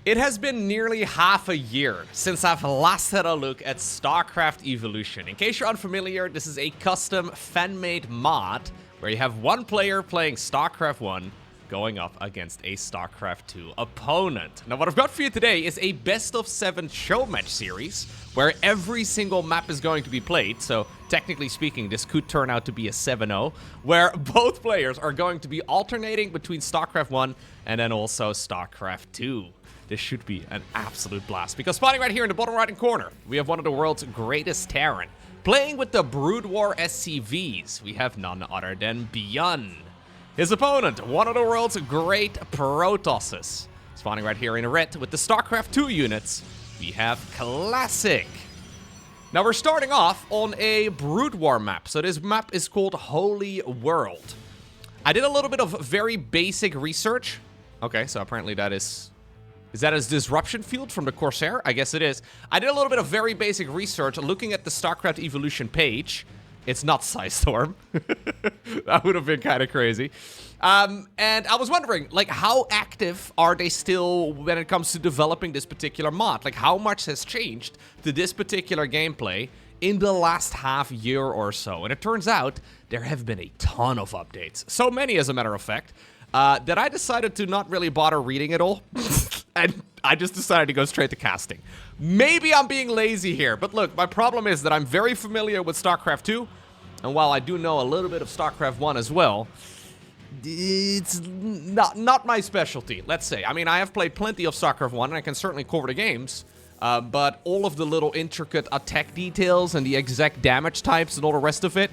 It has been nearly half a year since I've last had a look at StarCraft Evolution. In case you're unfamiliar, this is a custom fan-made mod where you have one player playing StarCraft 1 going up against a StarCraft 2 opponent. Now what I've got for you today is a best of 7 showmatch series where every single map is going to be played. So technically speaking, this could turn out to be a 7-0 where both players are going to be alternating between StarCraft 1 and then also StarCraft 2. This should be an absolute blast, because spawning right here in the bottom right-hand corner, we have one of the world's greatest Terran. Playing with the Brood War SCVs, we have none other than ByuN. His opponent, one of the world's great Protosses. Spawning right here in red with the StarCraft 2 units, we have Classic. Now we're starting off on a Brood War map, so this map is called Holy World. I did a little bit of very basic research. Okay, so apparently that is that a disruption field from the Corsair? I guess it is. I did a little bit of very basic research looking at the StarCraft Evolution page. It's not Psystorm. That would have been kind of crazy. And I was wondering, like, how active are they still when it comes to developing this particular mod? Like, how much has changed to this particular gameplay in the last half year or so? And it turns out there have been a ton of updates. So many, as a matter of fact, that I decided to not really bother reading it all. And I just decided to go straight to casting. Maybe I'm being lazy here, but look, my problem is that I'm very familiar with StarCraft 2, and while I do know a little bit of StarCraft 1 as well, it's not my specialty, let's say. I mean, I have played plenty of StarCraft 1, and I can certainly cover the games, but all of the little intricate attack details and the exact damage types and all the rest of it,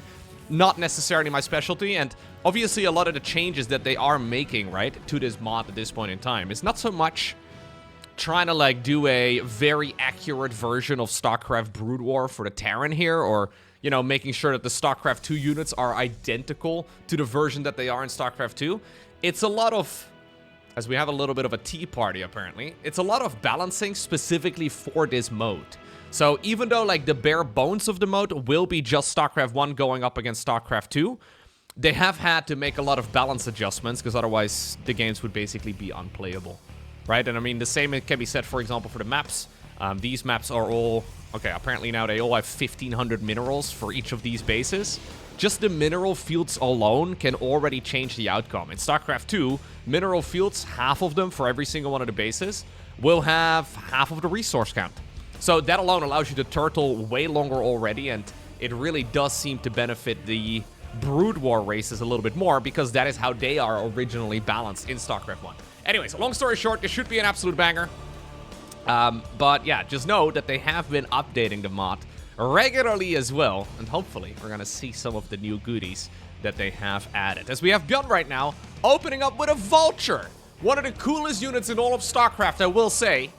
not necessarily my specialty. And obviously a lot of the changes that they are making, right, to this mod at this point in time is not so much trying to, like, do a very accurate version of StarCraft Brood War for the Terran here, or, you know, making sure that the StarCraft 2 units are identical to the version that they are in StarCraft 2. It's a lot of, as we have a little bit of a tea party apparently, it's a lot of balancing specifically for this mode. So even though, like, the bare bones of the mode will be just StarCraft 1 going up against StarCraft 2, they have had to make a lot of balance adjustments, because otherwise the games would basically be unplayable, right? And I mean, the same can be said, for example, for the maps. These maps are all, okay, apparently now they all have 1,500 minerals for each of these bases. Just the mineral fields alone can already change the outcome. In StarCraft 2, mineral fields, half of them for every single one of the bases, will have half of the resource count. So that alone allows you to turtle way longer already, and it really does seem to benefit the Brood War races a little bit more, because that is how they are originally balanced in StarCraft 1. Anyways, long story short, this should be an absolute banger. But yeah, just know that they have been updating the mod regularly as well, and hopefully we're gonna see some of the new goodies that they have added. As we have ByuN right now, opening up with a Vulture. One of the coolest units in all of StarCraft, I will say.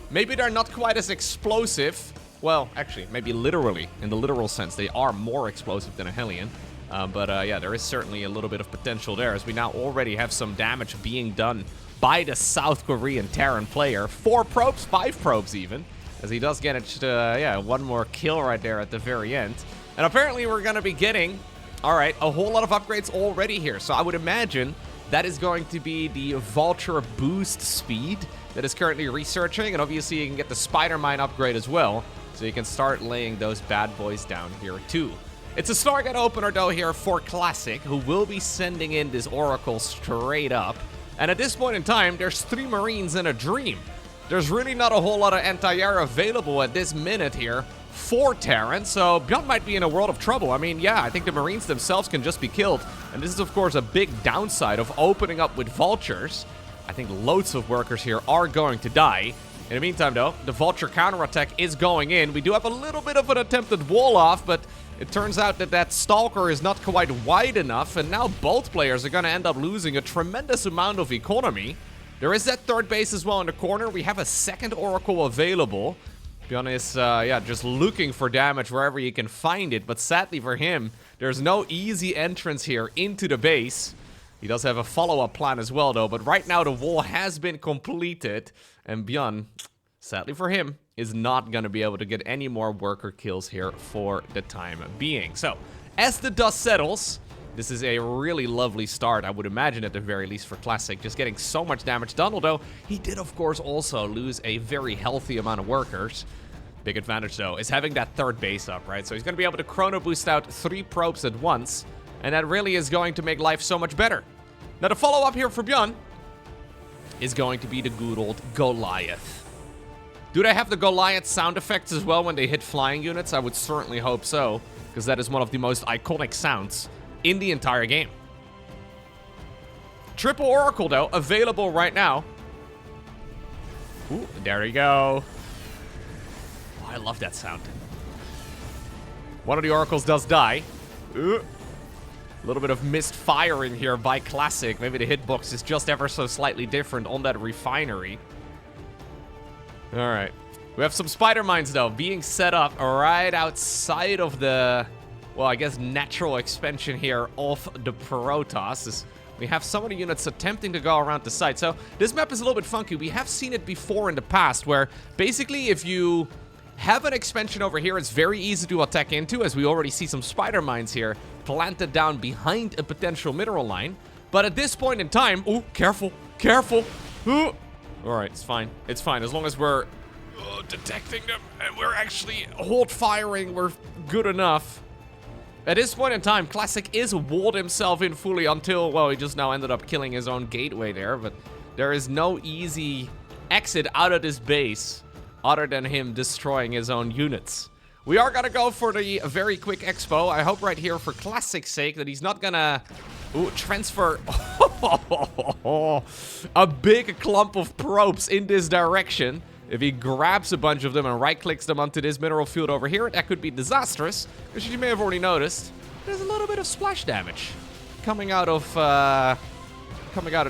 Maybe they're not quite as explosive. Well, actually, maybe literally, in the literal sense, they are more explosive than a Hellion. But yeah, there is certainly a little bit of potential there, as we now already have some damage being done by the South Korean Terran player. 4 probes, 5 probes even, as he does get yeah, one more kill right there at the very end. And apparently we're going to be getting, alright, a whole lot of upgrades already here. So I would imagine that is going to be the Vulture boost speed that is currently researching, and obviously you can get the Spider Mine upgrade as well, so you can start laying those bad boys down here too. It's a Stargate opener though here for Classic, who will be sending in this Oracle straight up. And at this point in time, there's 3 Marines and a Dream. There's really not a whole lot of anti-air available at this minute here for Terran, so ByuN might be in a world of trouble. I mean, yeah, I think the Marines themselves can just be killed, and this is of course a big downside of opening up with Vultures. I think loads of workers here are going to die. In the meantime though, the Vulture counterattack is going in. We do have a little bit of an attempted wall off, but it turns out that that Stalker is not quite wide enough, and now both players are going to end up losing a tremendous amount of economy. There is that third base as well in the corner. We have a second Oracle available. ByuN is, yeah, just looking for damage wherever he can find it, but sadly for him, there's no easy entrance here into the base. He does have a follow-up plan as well, though, but right now the wall has been completed, and ByuN, sadly for him, is not going to be able to get any more worker kills here for the time being. So, as the dust settles, This is a really lovely start, I would imagine, at the very least, for Classic. Just getting so much damage done, although he did, of course, also lose a very healthy amount of workers. Big advantage, though, is having that third base up, right? So he's going to be able to chrono boost out 3 probes at once, and that really is going to make life so much better. Now, the follow-up here for ByuN is going to be the good old Goliath. Do they have the Goliath sound effects as well when they hit flying units? I would certainly hope so, because that is one of the most iconic sounds in the entire game. Triple Oracle, though, available right now. Ooh, there we go. Oh, I love that sound. One of the Oracles does die. Ooh. A little bit of missed firing here by Classic. Maybe the hitbox is just ever so slightly different on that refinery. Alright. We have some spider mines, though, being set up right outside of the, well, I guess natural expansion here of the Protoss. We have some of the units attempting to go around the site. So this map is a little bit funky. We have seen it before in the past, where basically if you have an expansion over here, it's very easy to attack into, as we already see some spider mines here planted down behind a potential mineral line. But at this point in time, oh, careful, careful. Ooh. All right, it's fine. It's fine as long as we're detecting them and we're actually hold firing. We're good enough. At this point in time, Classic is walled himself in fully until, well, he just now ended up killing his own gateway there. But there is no easy exit out of this base other than him destroying his own units. We are gonna go for the very quick expo. I hope right here for Classic's sake that he's not gonna transfer a big clump of probes in this direction. If he grabs a bunch of them and right-clicks them onto this mineral field over here, that could be disastrous. As you may have already noticed, there's a little bit of splash damage coming out of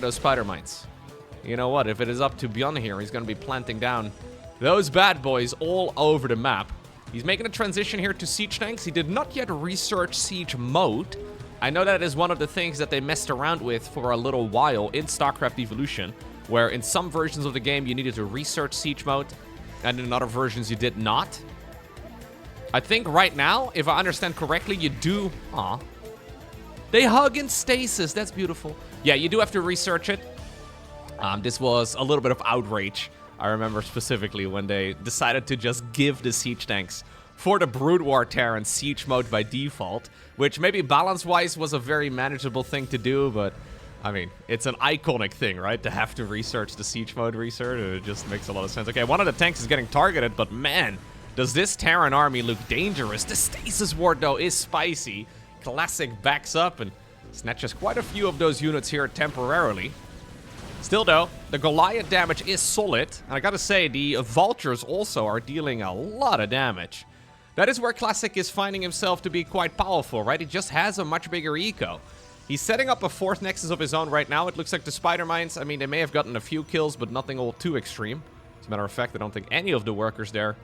those spider mines. You know what? If it is up to ByuN here, he's gonna be planting down those bad boys all over the map. He's making a transition here to siege tanks. He did not yet research siege mode. I know that is one of the things that they messed around with for a little while in StarCraft Evolution, where in some versions of the game you needed to research siege mode, and in other versions you did not. I think right now, if I understand correctly, you do... Aw. They hug in stasis. That's beautiful. Yeah, you do have to research it. This was a little bit of outrage. I remember specifically when they decided to just give the siege tanks for the Brood War Terran siege mode by default, which maybe balance-wise was a very manageable thing to do, but I mean, it's an iconic thing, right? To have to research the siege mode research, it just makes a lot of sense. Okay, one of the tanks is getting targeted, but man, does this Terran army look dangerous. The stasis ward, though, is spicy. Classic backs up and snatches quite a few of those units here temporarily. Still, though, the Goliath damage is solid, and I gotta say, the Vultures also are dealing a lot of damage. That is where Classic is finding himself to be quite powerful, right? He just has a much bigger eco. He's setting up a 4th Nexus of his own right now. It looks like the Spider Mines, I mean, they may have gotten a few kills, but nothing all too extreme. As a matter of fact, I don't think any of the workers there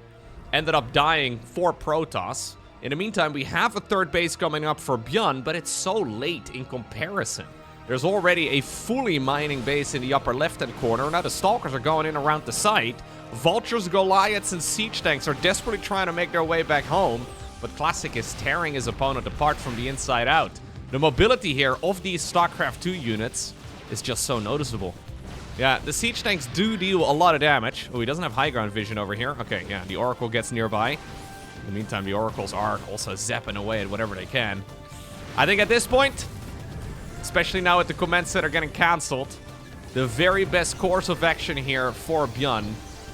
ended up dying for Protoss. In the meantime, we have a 3rd base coming up for ByuN, but it's so late in comparison. There's already a fully mining base in the upper left-hand corner. Now the Stalkers are going in around the site. Vultures, Goliaths, and siege tanks are desperately trying to make their way back home, but Classic is tearing his opponent apart from the inside out. The mobility here of these StarCraft 2 units is just so noticeable. Yeah, the siege tanks do deal a lot of damage. Oh, he doesn't have high ground vision over here. Okay, yeah, the Oracle gets nearby. In the meantime, the Oracles are also zapping away at whatever they can. I think at this point, especially now with the comments that are getting cancelled, the very best course of action here for ByuN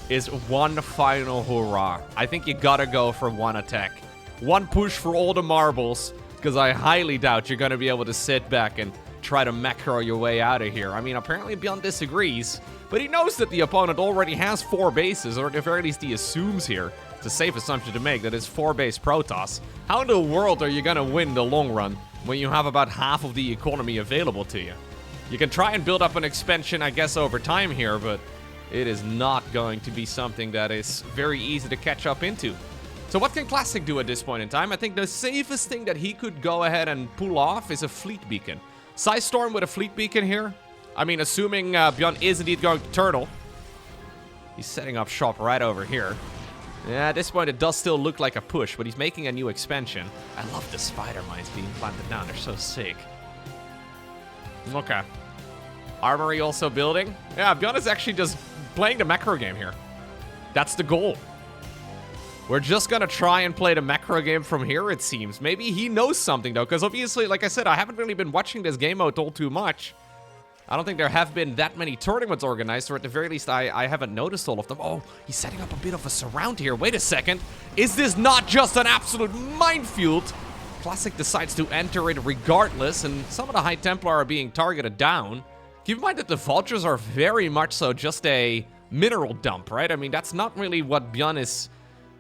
is one final hurrah. I think you gotta go for one attack. One push for all the marbles, because I highly doubt you're gonna be able to sit back and try to macro your way out of here. I mean, apparently ByuN disagrees, but he knows that the opponent already has 4 bases, or at the very least he assumes here. It's a safe assumption to make that it's 4-base Protoss. How in the world are you gonna win the long run when you have about half of the economy available to you? You can try and build up an expansion, I guess, over time here, but it is not going to be something that is very easy to catch up into. So what can Classic do at this point in time? I think the safest thing that he could go ahead and pull off is a fleet beacon. Psystorm with a fleet beacon here. I mean, assuming ByuN is indeed going to turtle. He's setting up shop right over here. Yeah, at this point it does still look like a push, but he's making a new expansion. I love the spider mines being planted down. They're so sick. Okay. Armory also building. Yeah, ByuN is actually just playing the macro game here. That's the goal. We're just gonna try and play the macro game from here, it seems. Maybe he knows something, though, because obviously, like I said, I haven't really been watching this game mode all too much. I don't think there have been that many tournaments organized, or at the very least, I haven't noticed all of them. Oh, he's setting up a bit of a surround here. Wait a second. Is this not just an absolute minefield? Classic decides to enter it regardless, and some of the High Templar are being targeted down. Keep in mind that the Vultures are very much so just a mineral dump, right? I mean, that's not really what ByuN is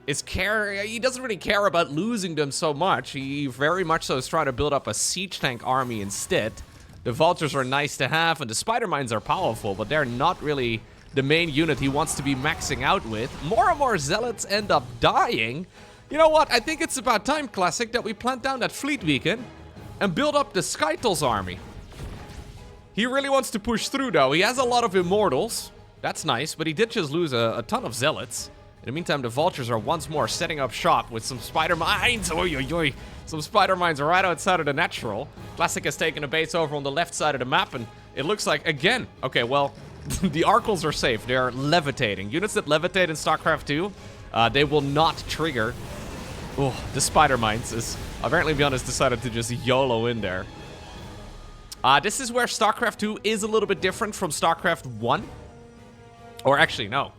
he doesn't really care about losing them so much. He very much so is trying to build up a siege tank army instead. The Vultures are nice to have, and the Spider Mines are powerful, but they're not really the main unit he wants to be maxing out with. More and more Zealots end up dying. You know what? I think it's about time, Classic, that we plant down that fleet beacon and build up the Skytles army. He really wants to push through, though. He has a lot of Immortals. That's nice, but he did just lose a ton of Zealots. In the meantime, the Vultures are once more setting up shop with some Spider Mines. Oy, oy, oy. Some Spider Mines right outside of the natural. Classic has taken a base over on the left side of the map, and it looks like, again, okay, well, the Archels are safe. They're levitating. Units that levitate in StarCraft 2, they will not trigger. Oh, the Spider Mines is... Apparently, ByuN has decided to just YOLO in there. This is where StarCraft 2 is a little bit different from StarCraft 1. Or actually, no.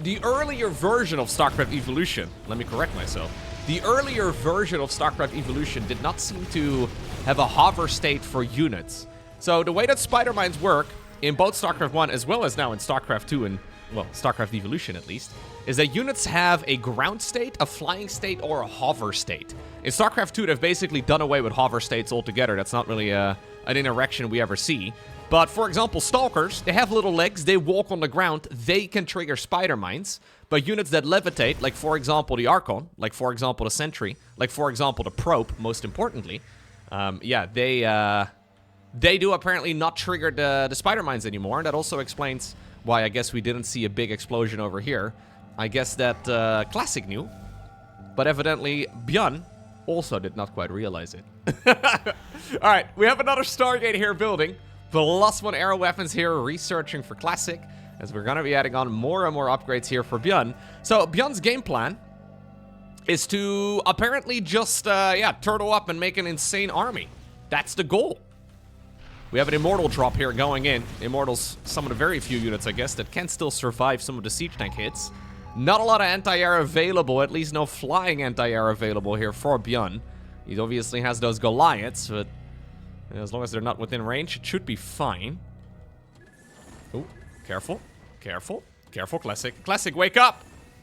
The earlier version of StarCraft Evolution, let me correct myself. The earlier version of StarCraft Evolution did not seem to have a hover state for units. So the way that Spider Mines work in both StarCraft 1 as well as now in StarCraft 2 and, well, StarCraft Evolution at least, is that units have a ground state, a flying state, or a hover state. In StarCraft 2, they've basically done away with hover states altogether. That's not really an interaction we ever see. But, for example, Stalkers, they have little legs, they walk on the ground, they can trigger Spider Mines. But units that levitate, like, for example, the Archon, like, for example, the Sentry, like, for example, the Probe, most importantly, yeah, they do apparently not trigger the Spider Mines anymore. And that also explains why I guess we didn't see a big explosion over here. I guess that Classic knew, but evidently ByuN also did not quite realize it. Alright, we have another Stargate here building. +1 arrow weapons here, researching for Classic, as we're going to be adding on more and more upgrades here for ByuN. So ByuN's game plan is to apparently just, yeah, turtle up and make an insane army. That's the goal. We have an Immortal drop here going in. Immortals, some of the very few units, I guess, that can still survive some of the siege tank hits. Not a lot of anti-air available, at least no flying anti-air available here for ByuN. He obviously has those Goliaths, but as long as they're not within range, it should be fine. Oh, careful, careful, careful, Classic. Classic, wake up!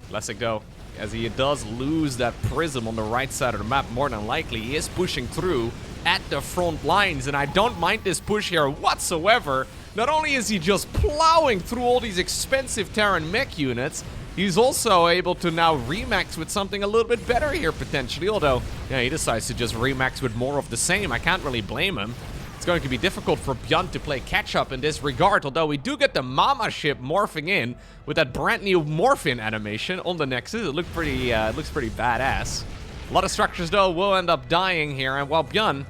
Classic, though, as he does lose that prism on the right side of the map, more than likely, he is pushing through at the front lines, and I don't mind this push here whatsoever. Not only is he just plowing through all these expensive Terran mech units, he's also able to now remax with something a little bit better here, potentially. Although, yeah, he decides to just remax with more of the same. I can't really blame him. It's going to be difficult for ByuN to play catch-up in this regard, although we do get the Mama ship morphing in with that brand new morphin animation on the Nexus. It looks pretty badass. A lot of structures, though, will end up dying here, and while ByuN,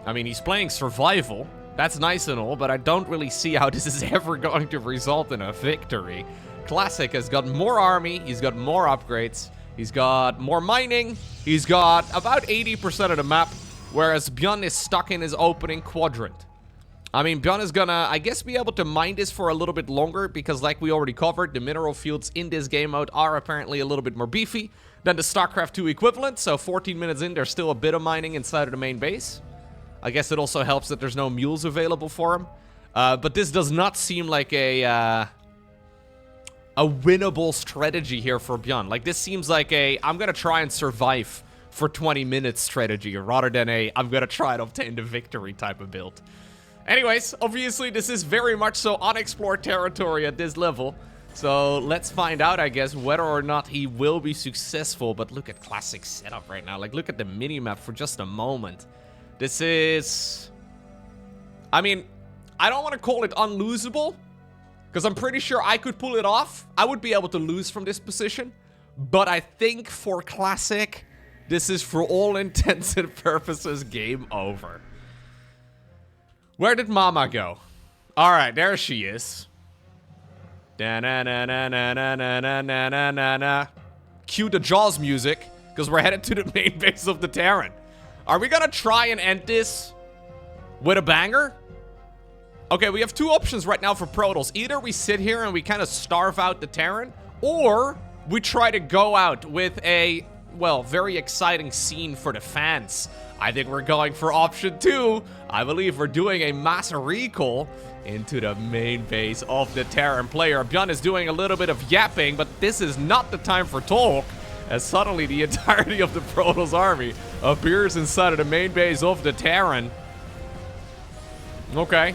I mean, he's playing survival. That's nice and all, but I don't really see how this is ever going to result in a victory. Classic has got more army, he's got more upgrades, he's got more mining, he's got about 80% of the map, whereas ByuN is stuck in his opening quadrant. I mean, ByuN is gonna, I guess, be able to mine this for a little bit longer, because like we already covered, the mineral fields in this game mode are apparently a little bit more beefy than the StarCraft 2 equivalent, so 14 minutes in, there's still a bit of mining inside of the main base. I guess it also helps that there's no mules available for him. But this does not seem like a winnable strategy here for ByuN. Like, this seems like I'm gonna try and survive for 20 minutes strategy, rather than I'm gonna try and obtain the victory type of build. Anyways, obviously this is very much so unexplored territory at this level. So let's find out, I guess, whether or not he will be successful. But look at Classic setup right now. Like, look at the minimap for just a moment. This is... I mean, I don't want to call it unlosable, because I'm pretty sure I could pull it off. I would be able to lose from this position. But I think for Classic, this is for all intents and purposes game over. Where did Mama go? All right, there she is. Da-na-na-na-na-na-na-na-na-na-na. Cue the Jaws music, because we're headed to the main base of the Terran. Are we gonna try and end this with a banger? Okay, we have two options right now for Protoss. Either we sit here and we kind of starve out the Terran, or we try to go out with a, well, very exciting scene for the fans. I think we're going for option 2. I believe we're doing a mass recall into the main base of the Terran player. ByuN is doing a little bit of yapping, but this is not the time for talk, as suddenly the entirety of the Protoss army appears inside of the main base of the Terran. Okay.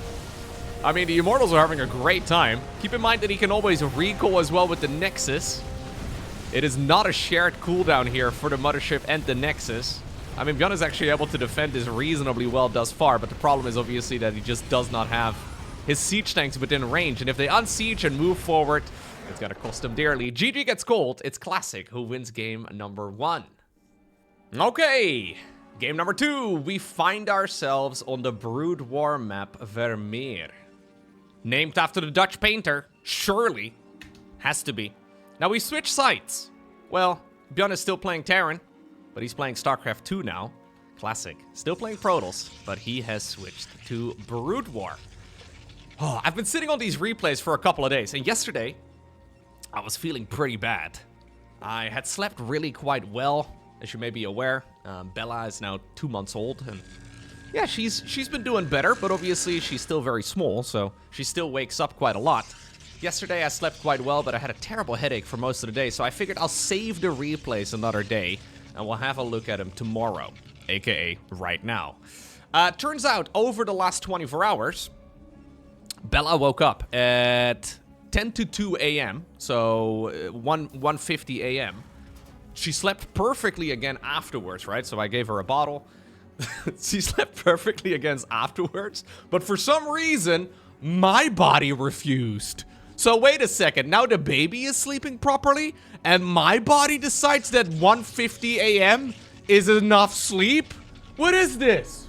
I mean, the Immortals are having a great time. Keep in mind that he can always recall as well with the Nexus. It is not a shared cooldown here for the Mothership and the Nexus. I mean, ByuN is actually able to defend this reasonably well thus far, but the problem is obviously that he just does not have his siege tanks within range. And if they unsiege and move forward, it's gonna cost them dearly. GG gets gold. It's Classic who wins game number 1. Okay. Game number 2. We find ourselves on the Brood War map Vermeer. Named after the Dutch painter. Surely. Has to be. Now we switch sides. Well, ByuN is still playing Terran, but he's playing StarCraft 2 now. Classic. Still playing Protoss, but he has switched to Brood War. Oh, I've been sitting on these replays for a couple of days, and yesterday, I was feeling pretty bad. I had slept really quite well, as you may be aware. Bella is now 2 months old, and yeah, she's been doing better, but obviously she's still very small, so she still wakes up quite a lot. Yesterday I slept quite well, but I had a terrible headache for most of the day, so I figured I'll save the replays another day, and we'll have a look at them tomorrow, aka right now. Turns out, over the last 24 hours, Bella woke up at 10 to 2 a.m., so 1:50 a.m. She slept perfectly again afterwards, right? So I gave her a bottle. She slept perfectly again afterwards, but for some reason, my body refused. So wait a second, now the baby is sleeping properly, and my body decides that 1:50 a.m. is enough sleep? What is this?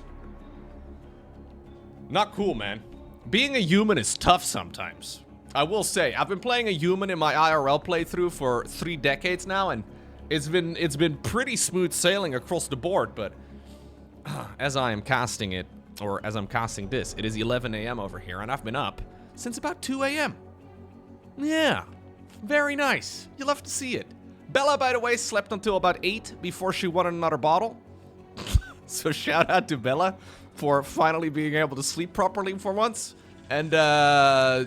Not cool, man. Being a human is tough sometimes. I will say, I've been playing a human in my IRL playthrough for 3 decades now, and it's been pretty smooth sailing across the board, but as I am casting it, or as I'm casting this, it is 11 a.m. over here, and I've been up since about 2 a.m. Yeah, very nice. You'll have to see it. Bella, by the way, slept until about 8 before she wanted another bottle. So shout out to Bella for finally being able to sleep properly for once. And, yeah,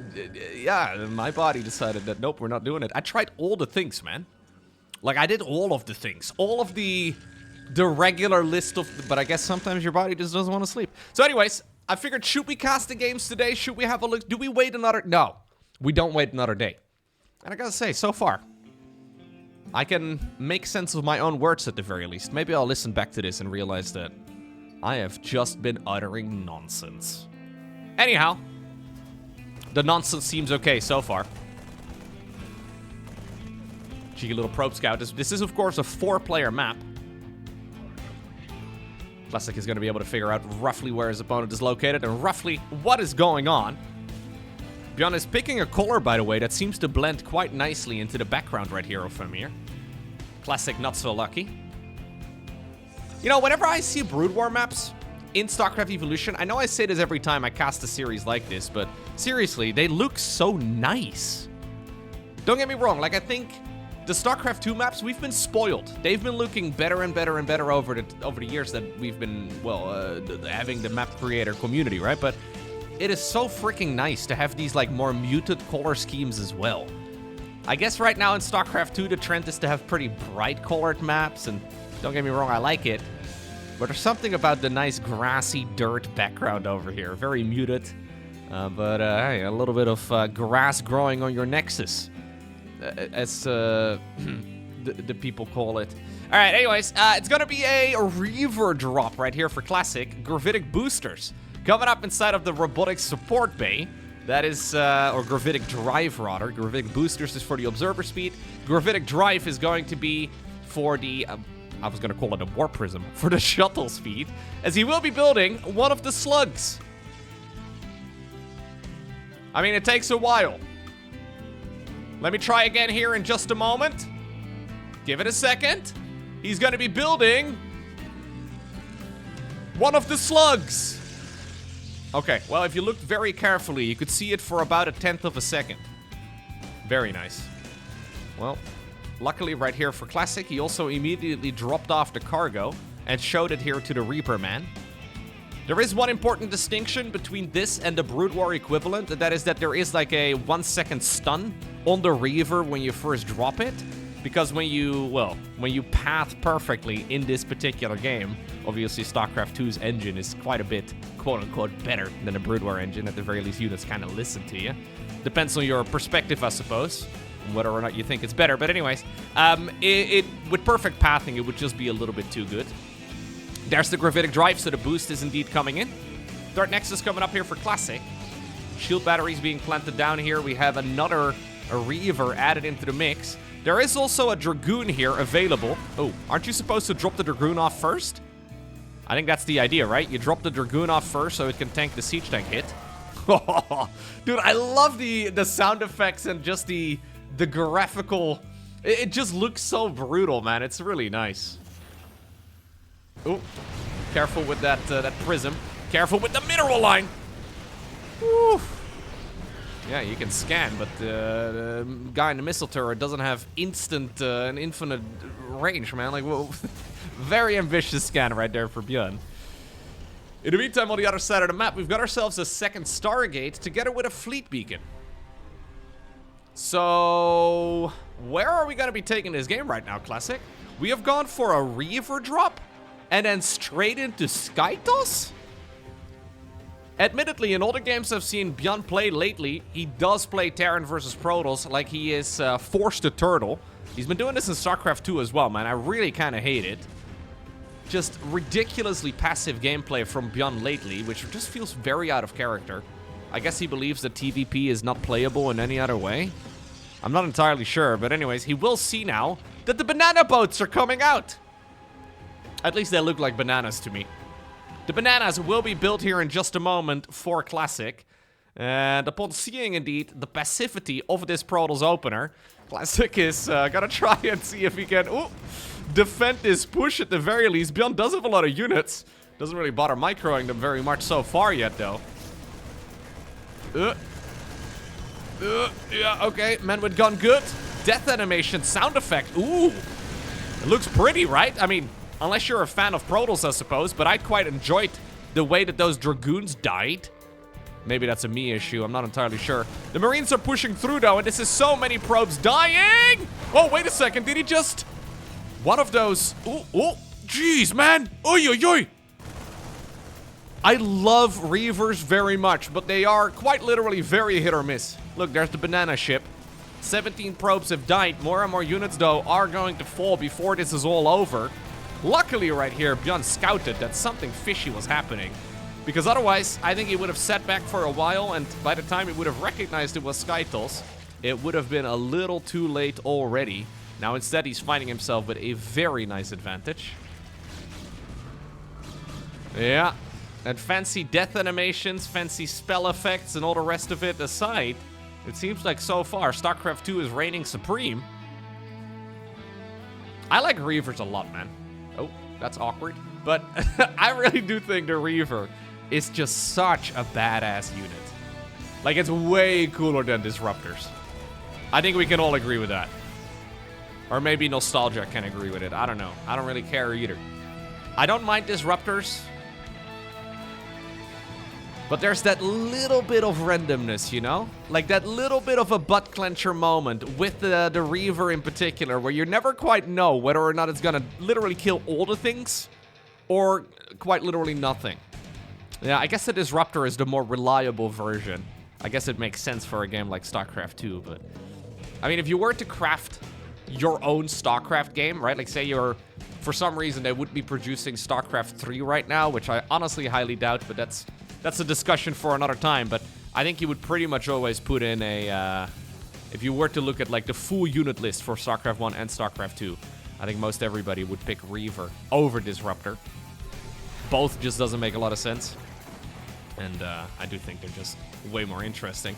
my body decided that, nope, we're not doing it. I tried all the things, man. Like, I did all of the things. All of the regular list of... But I guess sometimes your body just doesn't want to sleep. So anyways, I figured, should we cast the games today? Should we have a look? Do we wait another... No, we don't wait another day. And I gotta say, so far, I can make sense of my own words at the very least. Maybe I'll listen back to this and realize that I have just been uttering nonsense. Anyhow, the nonsense seems okay so far. Cheeky little probe scout. This is, of course, a 4-player map. Classic is going to be able to figure out roughly where his opponent is located and roughly what is going on. ByuN is picking a color, by the way, that seems to blend quite nicely into the background right here of Vermeer. Classic not so lucky. You know, whenever I see Brood War maps in StarCraft Evolution, I know I say this every time I cast a series like this, but seriously, they look so nice. Don't get me wrong, like, I think the StarCraft 2 maps, we've been spoiled. They've been looking better and better and better over the years that we've been, well, having the map creator community, right? But it is so freaking nice to have these, like, more muted color schemes as well. I guess right now in StarCraft 2, the trend is to have pretty bright colored maps, and don't get me wrong, I like it. But there's something about the nice grassy dirt background over here. Very muted, but hey, a little bit of grass growing on your Nexus, as the people call it. All right, anyways, it's going to be a Reaver drop right here for Classic. Gravitic boosters coming up inside of the robotics support bay. That is, or Gravitic drive, rather. Gravitic boosters is for the observer speed. Gravitic drive is going to be for the... I was going to call it a warp prism, for the shuttle speed, as he will be building one of the slugs. I mean, it takes a while. Let me try again here in just a moment. Give it a second. He's going to be building one of the slugs. Okay, well, if you looked very carefully, you could see it for about 1/10 of a second. Very nice. Well, luckily right here for Classic, he also immediately dropped off the cargo and showed it here to the Reaper man. There is one important distinction between this and the Brood War equivalent, and that is that there is like a 1-second stun on the Reaver when you first drop it. Because when you path perfectly in this particular game, obviously StarCraft 2's engine is quite a bit, quote-unquote, better than a Brood War engine. At the very least, units kind of listen to you. Depends on your perspective, I suppose, whether or not you think it's better. But anyways, with perfect pathing, it would just be a little bit too good. There's the Gravitic Drive, so the boost is indeed coming in. Third Nexus coming up here for Classic. Shield batteries being planted down here. We have another Reaver added into the mix. There is also a Dragoon here available. Oh, aren't you supposed to drop the Dragoon off first? I think that's the idea, right? You drop the Dragoon off first so it can tank the siege tank hit. Dude, I love the sound effects and just the graphical. It just looks so brutal, man. It's really nice. Oh, careful with that prism. Careful with the mineral line. Woo. Yeah, you can scan, but the guy in the missile turret doesn't have instant and infinite range, man. Like, whoa. Very ambitious scan right there for ByuN. In the meantime, on the other side of the map, we've got ourselves a second Stargate together with a fleet beacon. So, where are we going to be taking this game right now, Classic? We have gone for a Reaver drop and then straight into Skytos? Admittedly, in all the games I've seen ByuN play lately, he does play Terran versus Protoss like he is forced to turtle. He's been doing this in StarCraft 2 as well, man. I really kind of hate it. Just ridiculously passive gameplay from ByuN lately, which just feels very out of character. I guess he believes that TVP is not playable in any other way. I'm not entirely sure, but anyways, he will see now that the banana boats are coming out. At least they look like bananas to me. The bananas will be built here in just a moment for Classic. And upon seeing, indeed, the passivity of this Protoss opener, Classic is gonna try and see if he can defend this push at the very least. ByuN does have a lot of units. Doesn't really bother microing them very much so far yet, though. Yeah, okay. Men with gun, good. Death animation, sound effect. Ooh. It looks pretty, right? I mean, unless you're a fan of Protoss, I suppose, but I quite enjoyed the way that those Dragoons died. Maybe that's a me issue, I'm not entirely sure. The Marines are pushing through, though, and this is so many probes dying! Oh, wait a second, did he just... One of those... Oh, jeez, man! Oi, oi, oi! I love Reavers very much, but they are quite literally very hit or miss. Look, there's the banana ship. 17 probes have died. More and more units, though, are going to fall before this is all over. Luckily, right here, ByuN scouted that something fishy was happening. Because otherwise, I think he would have sat back for a while, and by the time he would have recognized it was Skytos, it would have been a little too late already. Now, instead, he's finding himself with a very nice advantage. Yeah. And fancy death animations, fancy spell effects, and all the rest of it aside, it seems like so far, StarCraft 2 is reigning supreme. I like Reavers a lot, man. Oh, that's awkward. But I really do think the Reaver is just such a badass unit. Like, it's way cooler than Disruptors. I think we can all agree with that. Or maybe Nostalgia can agree with it. I don't know. I don't really care either. I don't mind Disruptors. But there's that little bit of randomness, you know? Like that little bit of a butt clencher moment with the Reaver in particular, where you never quite know whether or not it's gonna literally kill all the things or quite literally nothing. Yeah, I guess the Disruptor is the more reliable version. I guess it makes sense for a game like StarCraft 2, but... I mean, if you were to craft your own StarCraft game, right? Like, say you're... For some reason, they would be producing StarCraft 3 right now, which I honestly highly doubt, but that's a discussion for another time. But I think you would pretty much always put in a... if you were to look at, like, the full unit list for StarCraft 1 and StarCraft 2, I think most everybody would pick Reaver over Disruptor. Both just doesn't make a lot of sense. And I do think they're just way more interesting.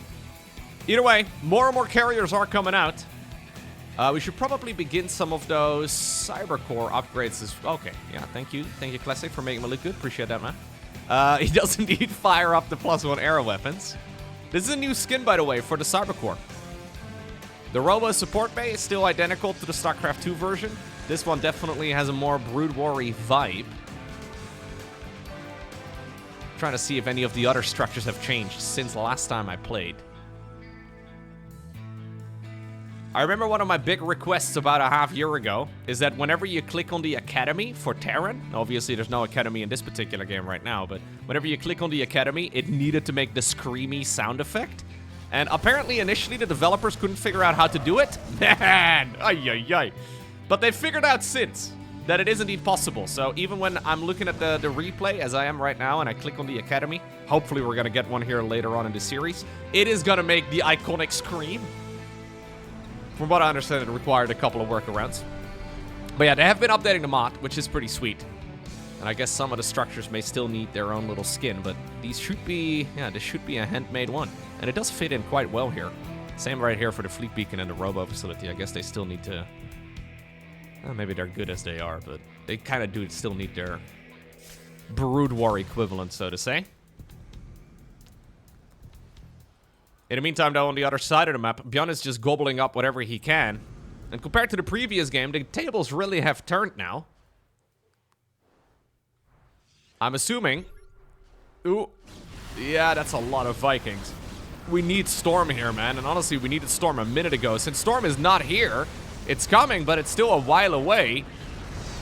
Either way, more and more carriers are coming out. We should probably begin some of those Cybercore upgrades as well. Okay, yeah, thank you. Thank you, Classic, for making me look good. Appreciate that, man. He does indeed fire up the +1 arrow weapons. This is a new skin, by the way, for the Cybercore. The Robo support bay is still identical to the StarCraft 2 version. This one definitely has a more Brood War-y vibe. Trying to see if any of the other structures have changed since the last time I played. I remember one of my big requests about a half year ago is that whenever you click on the Academy for Terran, obviously there's no Academy in this particular game right now, but whenever you click on the Academy, it needed to make the screamy sound effect. And apparently initially the developers couldn't figure out how to do it. Man, ay. But they figured out since that it is indeed possible. So even when I'm looking at the replay, as I am right now, and I click on the Academy, hopefully we're going to get one here later on in the series, it is going to make the iconic scream. From what I understand, it required a couple of workarounds. But yeah, they have been updating the mod, which is pretty sweet. And I guess some of the structures may still need their own little skin, but these should be, yeah, this should be a handmade one. And it does fit in quite well here. Same right here for the Fleet Beacon and the Robo facility. I guess they still need to, maybe they're good as they are, but they kind of do still need their Brood War equivalent, so to say. In the meantime, though, on the other side of the map, ByuN is just gobbling up whatever he can. And compared to the previous game, the tables really have turned now. I'm assuming... Ooh. Yeah, that's a lot of Vikings. We need Storm here, man. And honestly, we needed Storm a minute ago. Since Storm is not here, it's coming, but it's still a while away.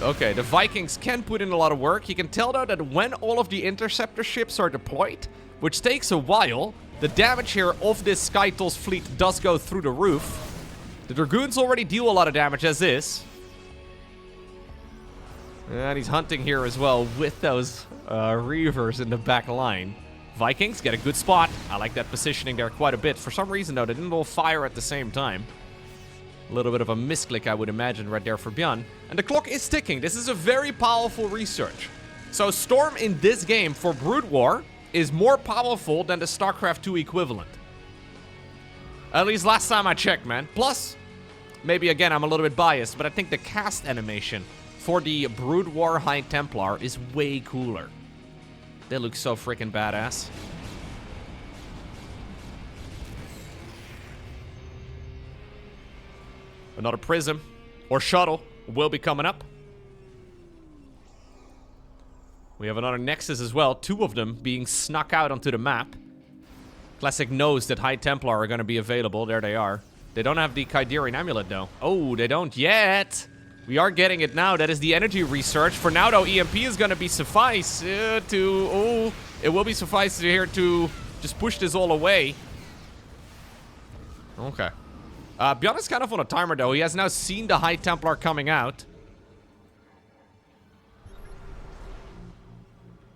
Okay, the Vikings can put in a lot of work. You can tell, though, that when all of the interceptor ships are deployed, which takes a while, the damage here of this Skytol's fleet does go through the roof. The Dragoons already deal a lot of damage as is. And he's hunting here as well with those Reavers in the back line. Vikings get a good spot. I like that positioning there quite a bit. For some reason, though, they didn't all fire at the same time. A little bit of a misclick, I would imagine, right there for ByuN. And the clock is ticking. This is a very powerful research. So Storm in this game for Brood War is more powerful than the StarCraft 2 equivalent. At least last time I checked, man. Plus, maybe again, I'm a little bit biased, but I think the cast animation for the Brood War High Templar is way cooler. They look so freaking badass. Another prism or shuttle will be coming up. We have another Nexus as well, 2 of them being snuck out onto the map. Classic knows that High Templar are going to be available. There they are. They don't have the Kijkwijzer amulet, though. Oh, they don't yet. We are getting it now. That is the energy research. For now, though, EMP is going to be suffice to... Oh, it will be suffice here to just push this all away. Okay. ByuN is kind of on a timer, though. He has now seen the High Templar coming out.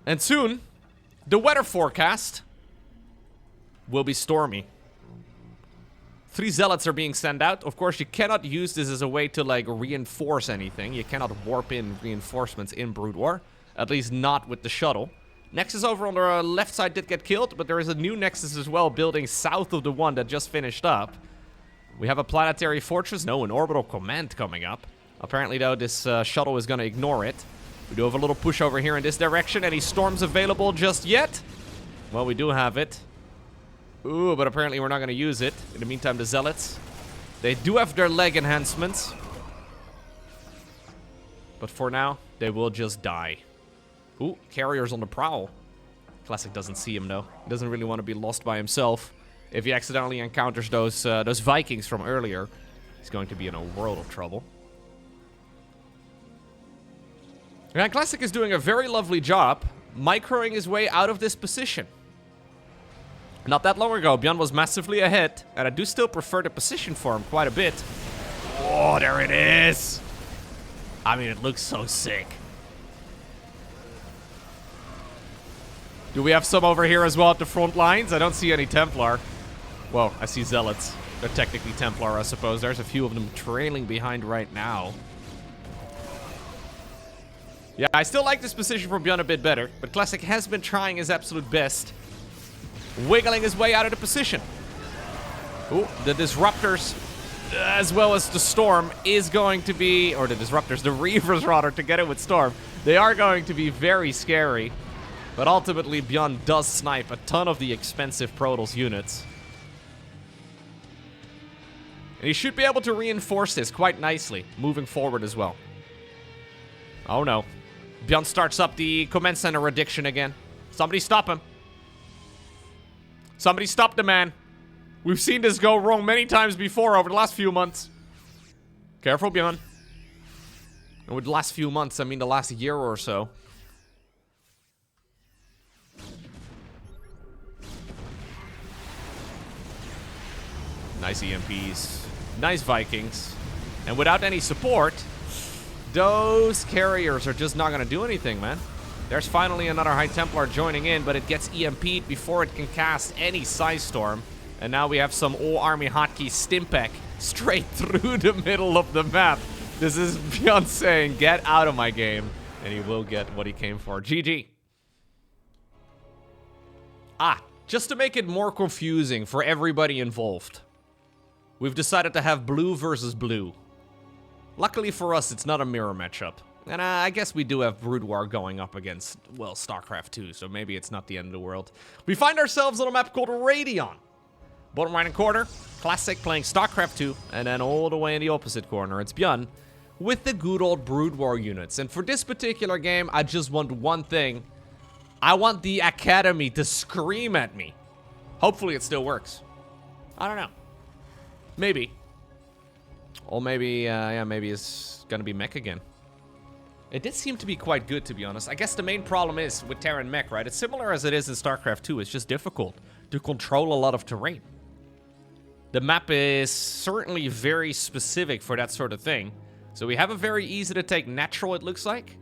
And soon, the weather forecast will be stormy. 3 zealots are being sent out. Of course, you cannot use this as a way to, like, reinforce anything. You cannot warp in reinforcements in Brood War. At least not with the shuttle. Nexus over on the left side did get killed, but there is a new Nexus as well building south of the one that just finished up. We have a planetary fortress. No, an orbital command coming up. Apparently, though, this shuttle is going to ignore it. We do have a little push over here in this direction. Any storms available just yet? Well, we do have it. Ooh, but apparently we're not going to use it. In the meantime, the Zealots, they do have their leg enhancements. But for now, they will just die. Ooh, carrier's on the prowl. Classic doesn't see him, though. He doesn't really want to be lost by himself. If he accidentally encounters those Vikings from earlier, he's going to be in a world of trouble. And Classic is doing a very lovely job microing his way out of this position. Not that long ago, ByuN was massively ahead, and I do still prefer the position for him quite a bit. Oh, there it is! I mean, it looks so sick. Do we have some over here as well at the front lines? I don't see any Templar. Well, I see Zealots. They're technically Templar, I suppose. There's a few of them trailing behind right now. Yeah, I still like this position from ByuN a bit better, but Classic has been trying his absolute best, wiggling his way out of the position. Ooh, the Disruptors, as well as the Storm, is going to be... Or the Disruptors, the Reavers, rather, together with Storm. They are going to be very scary. But ultimately, ByuN does snipe a ton of the expensive Protoss units. And he should be able to reinforce this quite nicely, moving forward as well. Oh no. ByuN starts up the Command Center addiction again. Somebody stop him. Somebody stop the man. We've seen this go wrong many times before over the last few months. Careful, ByuN. And with the last few months, I mean the last year or so. Nice EMPs. Nice Vikings. And without any support, those carriers are just not going to do anything, man. There's finally another High Templar joining in, but it gets EMP'd before it can cast any Psy Storm. And now we have some all-army hotkey Stimpek straight through the middle of the map. This is ByuN saying, get out of my game. And he will get what he came for. GG. Just to make it more confusing for everybody involved, we've decided to have blue versus blue. Luckily for us, it's not a mirror matchup. And I guess we do have Brood War going up against, well, StarCraft 2, so maybe it's not the end of the world. We find ourselves on a map called Radion. Bottom right-hand corner, Classic playing StarCraft 2, and then all the way in the opposite corner, it's ByuN with the good old Brood War units. And for this particular game, I just want one thing. I want the Academy to scream at me. Hopefully it still works. I don't know. Maybe. Or maybe, yeah, maybe it's gonna be mech again. It did seem to be quite good, to be honest. I guess the main problem is with Terran mech, right? It's similar as it is in StarCraft 2. It's just difficult to control a lot of terrain. The map is certainly very specific for that sort of thing. So we have a very easy to take natural, it looks like.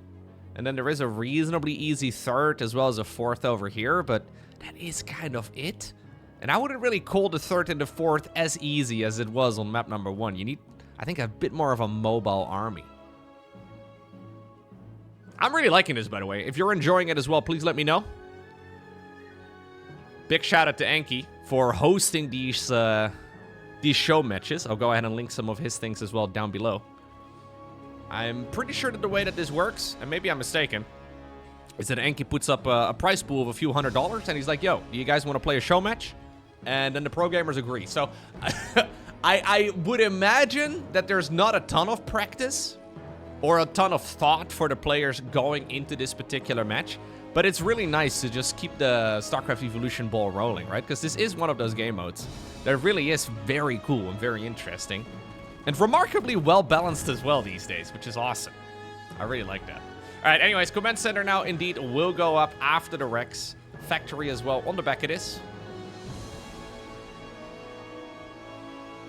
And then there is a reasonably easy third as well as a fourth over here. But that is kind of it. And I wouldn't really call the third and the fourth as easy as it was on map number 1. You need, I think, a bit more of a mobile army. I'm really liking this, by the way. If you're enjoying it as well, please let me know. Big shout out to Enki for hosting these show matches. I'll go ahead and link some of his things as well down below. I'm pretty sure that the way that this works, and maybe I'm mistaken, is that Enki puts up a prize pool of a few $100s, and he's like, yo, do you guys want to play a show match? And then the pro gamers agree. So I would imagine that there's not a ton of practice or a ton of thought for the players going into this particular match. But it's really nice to just keep the StarCraft Evolution ball rolling, right? Because this is one of those game modes that really is very cool and very interesting. And remarkably well-balanced as well these days, which is awesome. I really like that. All right, anyways, Command Center now indeed will go up after the Rex. Factory as well on the back of this.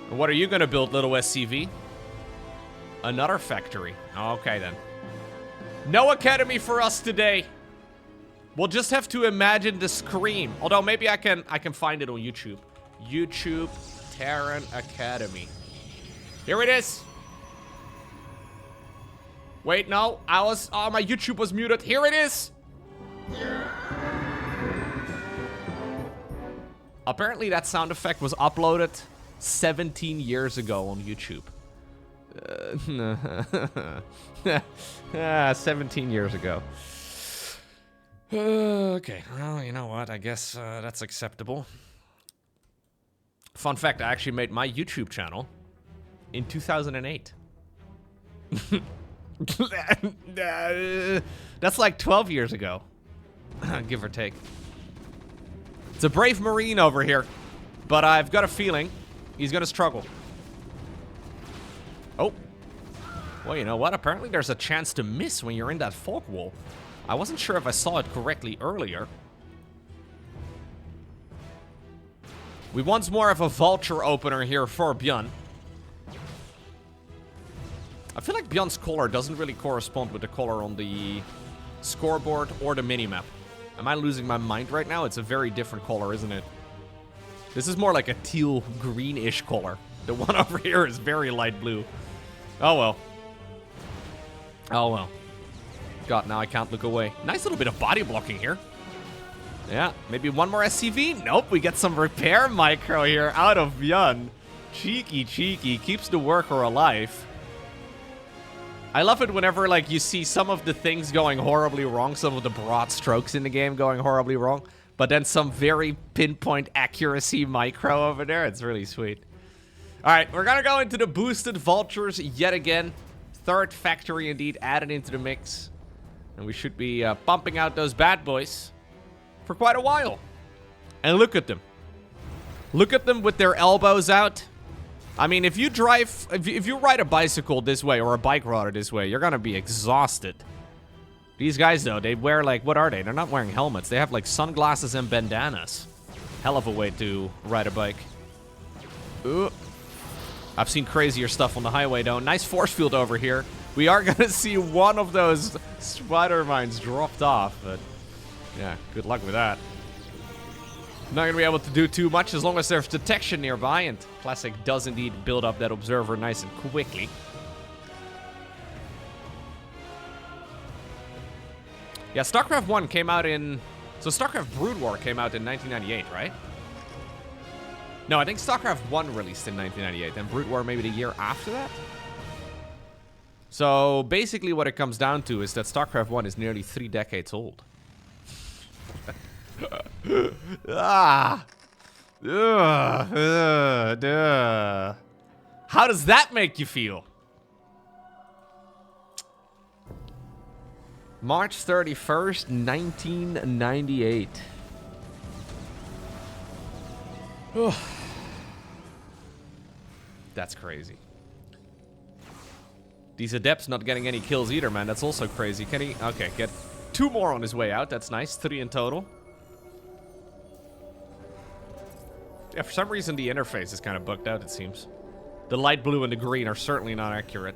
And what are you going to build, little SCV? Another factory. Okay, then. No academy for us today. We'll just have to imagine the scream. Although maybe I can find it on YouTube. YouTube Terran Academy. Here it is. Wait, no. My YouTube was muted. Here it is. Apparently that sound effect was uploaded 17 years ago on YouTube. 17 years ago. Okay, well, you know what? I guess that's acceptable. Fun fact, I actually made my YouTube channel in 2008. That's like 12 years ago. Give or take. It's a brave Marine over here, but I've got a feeling he's gonna struggle. Oh. Well, you know what? Apparently there's a chance to miss when you're in that fog wall. I wasn't sure if I saw it correctly earlier. We once more have a vulture opener here for ByuN. I feel like ByuN's color doesn't really correspond with the color on the scoreboard or the minimap. Am I losing my mind right now? It's a very different color, isn't it? This is more like a teal greenish color. The one over here is very light blue. Oh well. Oh well. God, now I can't look away. Nice little bit of body blocking here. Yeah, maybe one more SCV? Nope, we get some repair micro here out of ByuN. Cheeky, cheeky. Keeps the worker alive. I love it whenever, like, you see some of the things going horribly wrong, some of the broad strokes in the game going horribly wrong, but then some very pinpoint accuracy micro over there. It's really sweet. All right, we're gonna go into the boosted vultures yet again. Third factory, indeed, added into the mix. And we should be pumping out those bad boys for quite a while. And look at them. Look at them with their elbows out. I mean, if you ride a bicycle this way, or a bike rather this way, you're gonna be exhausted. These guys, though, they wear, like, what are they? They're not wearing helmets. They have, like, sunglasses and bandanas. Hell of a way to ride a bike. Ooh. I've seen crazier stuff on the highway, though. Nice force field over here. We are gonna see one of those spider mines dropped off, but yeah, good luck with that. Not gonna be able to do too much as long as there's detection nearby, and Classic does indeed build up that observer nice and quickly. Yeah, StarCraft 1 came out in... So StarCraft Brood War came out in 1998, right? No, I think StarCraft 1 released in 1998, and Brood War maybe the year after that? So basically what it comes down to is that StarCraft 1 is nearly 3 decades old. Ah. How does that make you feel? March 31st, 1998. That's crazy. These Adepts not getting any kills either, man. That's also crazy. Can he... Okay, get 2 more on his way out. That's nice. 3 in total. Yeah, for some reason the interface is kind of bugged out, it seems. The light blue and the green are certainly not accurate.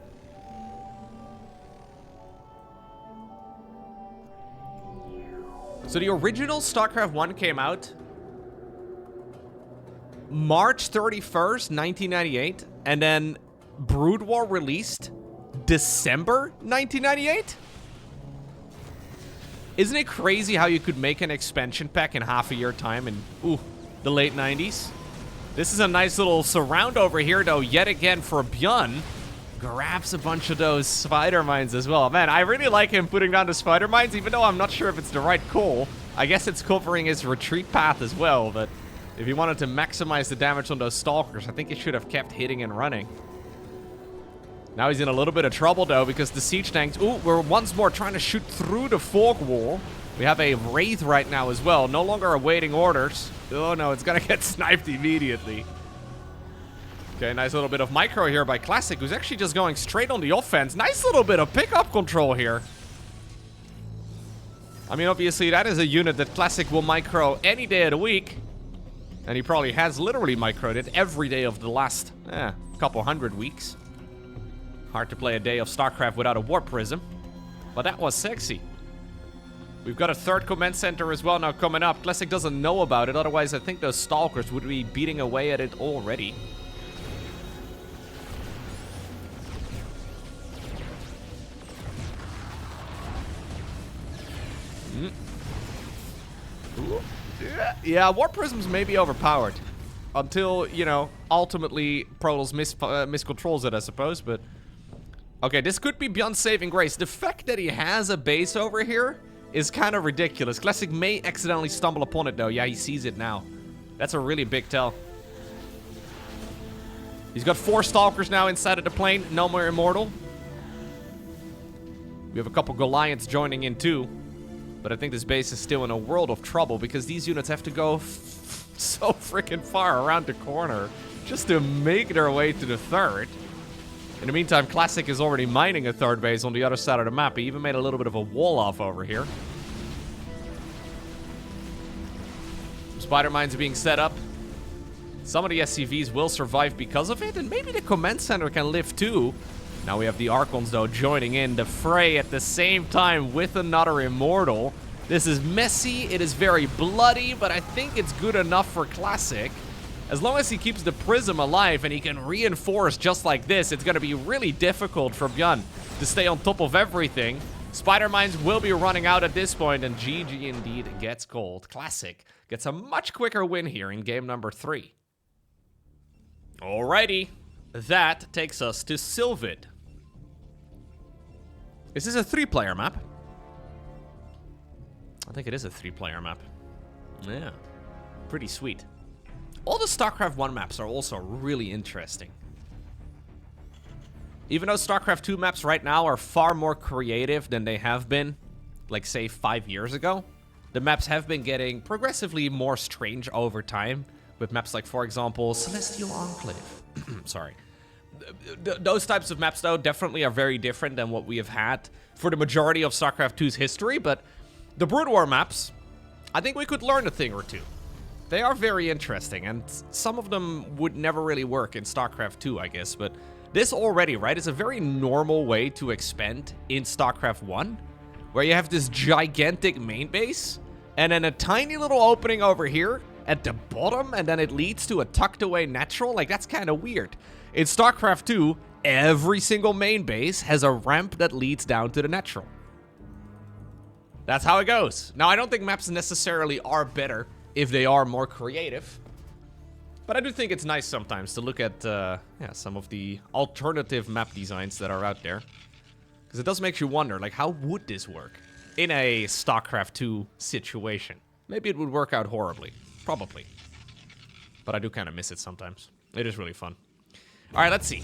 So the original StarCraft 1 came out March 31st, 1998, and then Brood War released December 1998? Isn't it crazy how you could make an expansion pack in half a year time in, the late 90s? This is a nice little surround over here, though, yet again for ByuN. Grabs a bunch of those spider mines as well. Man, I really like him putting down the spider mines, even though I'm not sure if it's the right call. I guess it's covering his retreat path as well, but if he wanted to maximize the damage on those stalkers, I think he should have kept hitting and running. Now he's in a little bit of trouble, though, because the siege tanks... Ooh, we're once more trying to shoot through the fog wall. We have a Wraith right now as well. No longer awaiting orders. Oh, no, it's gonna get sniped immediately. Okay, nice little bit of micro here by Classic, who's actually just going straight on the offense. Nice little bit of pickup control here. I mean, obviously, that is a unit that Classic will micro any day of the week. And he probably has literally microed it every day of the last, couple hundred weeks. Hard to play a day of StarCraft without a Warp Prism. But that was sexy. We've got a 3rd command center as well now coming up. Classic doesn't know about it, otherwise I think those Stalkers would be beating away at it already. Yeah, Warp Prisms may be overpowered. Until, you know, ultimately Protoss miscontrols it, I suppose, but... Okay, this could be ByuN's saving grace. The fact that he has a base over here is kind of ridiculous. Classic may accidentally stumble upon it, though. Yeah, he sees it now. That's a really big tell. He's got 4 Stalkers now inside of the plane. No more Immortal. We have a couple Goliaths joining in, too. But I think this base is still in a world of trouble because these units have to go so freaking far around the corner just to make their way to the 3rd. In the meantime, Classic is already mining a 3rd base on the other side of the map. He even made a little bit of a wall off over here. Some spider mines are being set up. Some of the SCVs will survive because of it, and maybe the command center can live too. Now we have the Archons, though, joining in the fray at the same time with another Immortal. This is messy, it is very bloody, but I think it's good enough for Classic. As long as he keeps the Prism alive and he can reinforce just like this, it's going to be really difficult for ByuN to stay on top of everything. Spider Mines will be running out at this point, and GG indeed gets gold. Classic gets a much quicker win here in game number 3. Alrighty, that takes us to Sylvid. Is this a 3-player map? I think it is a 3-player map. Yeah, pretty sweet. All the StarCraft 1 maps are also really interesting. Even though StarCraft 2 maps right now are far more creative than they have been, like say 5 years ago, the maps have been getting progressively more strange over time, with maps like, for example, Celestial Enclave. Sorry. Those types of maps, though, definitely are very different than what we have had for the majority of StarCraft 2's history, but the Brood War maps, I think we could learn a thing or two. They are very interesting, and some of them would never really work in StarCraft 2, I guess, but this already, right, is a very normal way to expand in StarCraft 1, where you have this gigantic main base, and then a tiny little opening over here at the bottom, and then it leads to a tucked away natural. Like, that's kind of weird. In StarCraft 2, every single main base has a ramp that leads down to the natural. That's how it goes. Now, I don't think maps necessarily are better if they are more creative, but I do think it's nice sometimes to look at some of the alternative map designs that are out there. Because it does make you wonder, like, how would this work in a StarCraft 2 situation? Maybe it would work out horribly. Probably. But I do kind of miss it sometimes. It is really fun. Alright, let's see.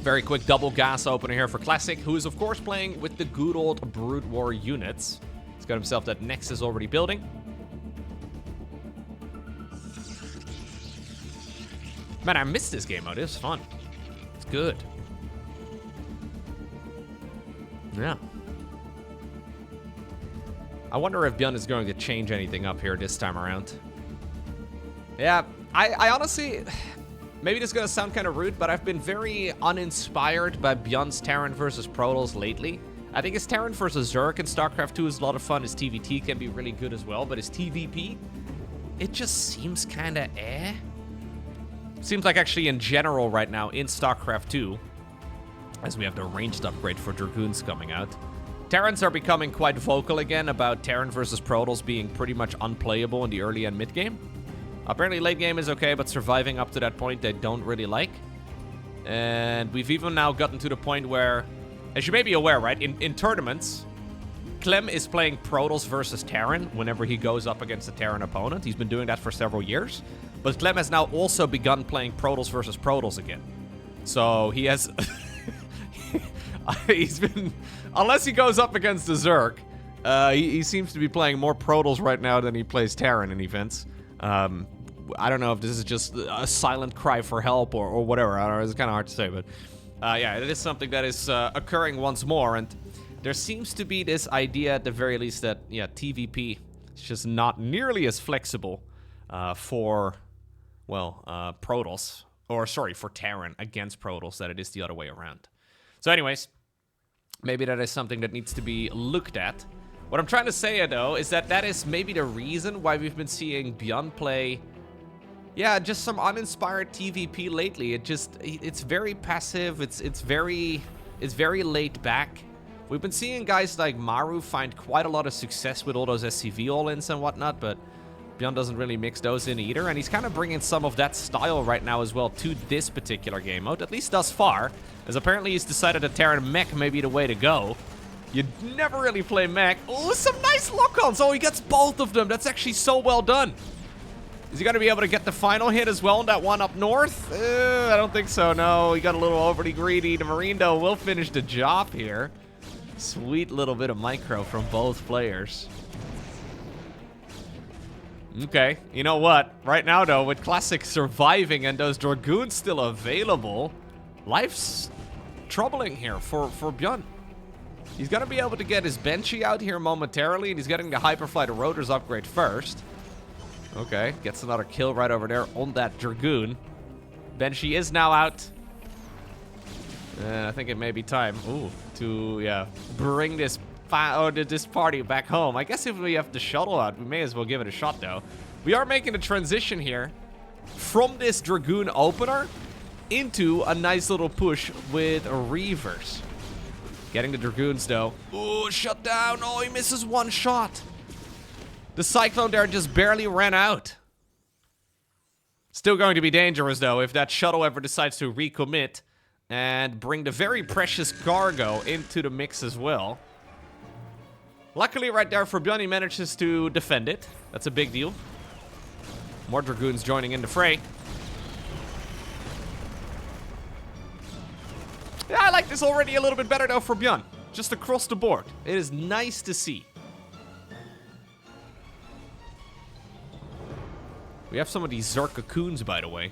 Very quick double gas opener here for Classic, who is, of course, playing with the good old Brood War units. He's got himself that Nexus already building. Man, I missed this game mode. It was fun. It's good. Yeah. I wonder if ByuN is going to change anything up here this time around. Yeah, I honestly... Maybe this is going to sound kind of rude, but I've been very uninspired by ByuN's Terran versus Protoss lately. I think his Terran versus Zerg in StarCraft 2 is a lot of fun. His TVT can be really good as well, but his TVP, it just seems kind of eh. Seems like actually in general right now in StarCraft 2, as we have the ranged upgrade for Dragoons coming out, Terrans are becoming quite vocal again about Terran versus Protoss being pretty much unplayable in the early and mid game. Apparently late game is okay, but surviving up to that point they don't really like. And we've even now gotten to the point where, as you may be aware, right, in tournaments, Clem is playing Protoss versus Terran whenever he goes up against a Terran opponent. He's been doing that for several years. But Clem has now also begun playing Protoss versus Protoss again. So he has... he's been... Unless he goes up against the Zerg, he seems to be playing more Protoss right now than he plays Terran in events. I don't know if this is just a silent cry for help or whatever. I don't know, it's kind of hard to say, but... yeah, it is something that is occurring once more, and there seems to be this idea at the very least that, yeah, TVP is just not nearly as flexible for... well, Protoss, or sorry, for Terran against Protoss, that it is the other way around. So anyways, maybe that is something that needs to be looked at. What I'm trying to say, though, is that that is maybe the reason why we've been seeing ByuN play, yeah, just some uninspired TVP lately. It's very passive, it's very laid back. We've been seeing guys like Maru find quite a lot of success with all those SCV all-ins and whatnot, but ByuN doesn't really mix those in either, and he's kind of bringing some of that style right now as well to this particular game mode, at least thus far, as apparently he's decided that Terran mech may be the way to go. You never really play mech. Oh, some nice lock-ons. Oh, he gets both of them. That's actually so well done. Is he going to be able to get the final hit as well on that one up north? I don't think so, no. He got a little overly greedy. The Marine, though, will finish the job here. Sweet little bit of micro from both players. Okay, you know what? Right now, though, with Classic surviving and those Dragoons still available, life's troubling here for ByuN. He's going to be able to get his Banshee out here momentarily, and he's getting the Hyperflight Rotors upgrade first. Okay, gets another kill right over there on that Dragoon. Banshee is now out. And I think it may be time, to, yeah, bring this party back home. I guess if we have the shuttle out, we may as well give it a shot, though. We are making a transition here from this Dragoon opener into a nice little push with Reavers. Getting the Dragoons, though. Ooh, shut down. Oh, he misses one shot. The Cyclone there just barely ran out. Still going to be dangerous, though, if that shuttle ever decides to recommit and bring the very precious cargo into the mix as well. Luckily, right there for ByuN, he manages to defend it. That's a big deal. More Dragoons joining in the fray. Yeah, I like this already a little bit better, though, for ByuN. Just across the board. It is nice to see. We have some of these Zercocoons, by the way.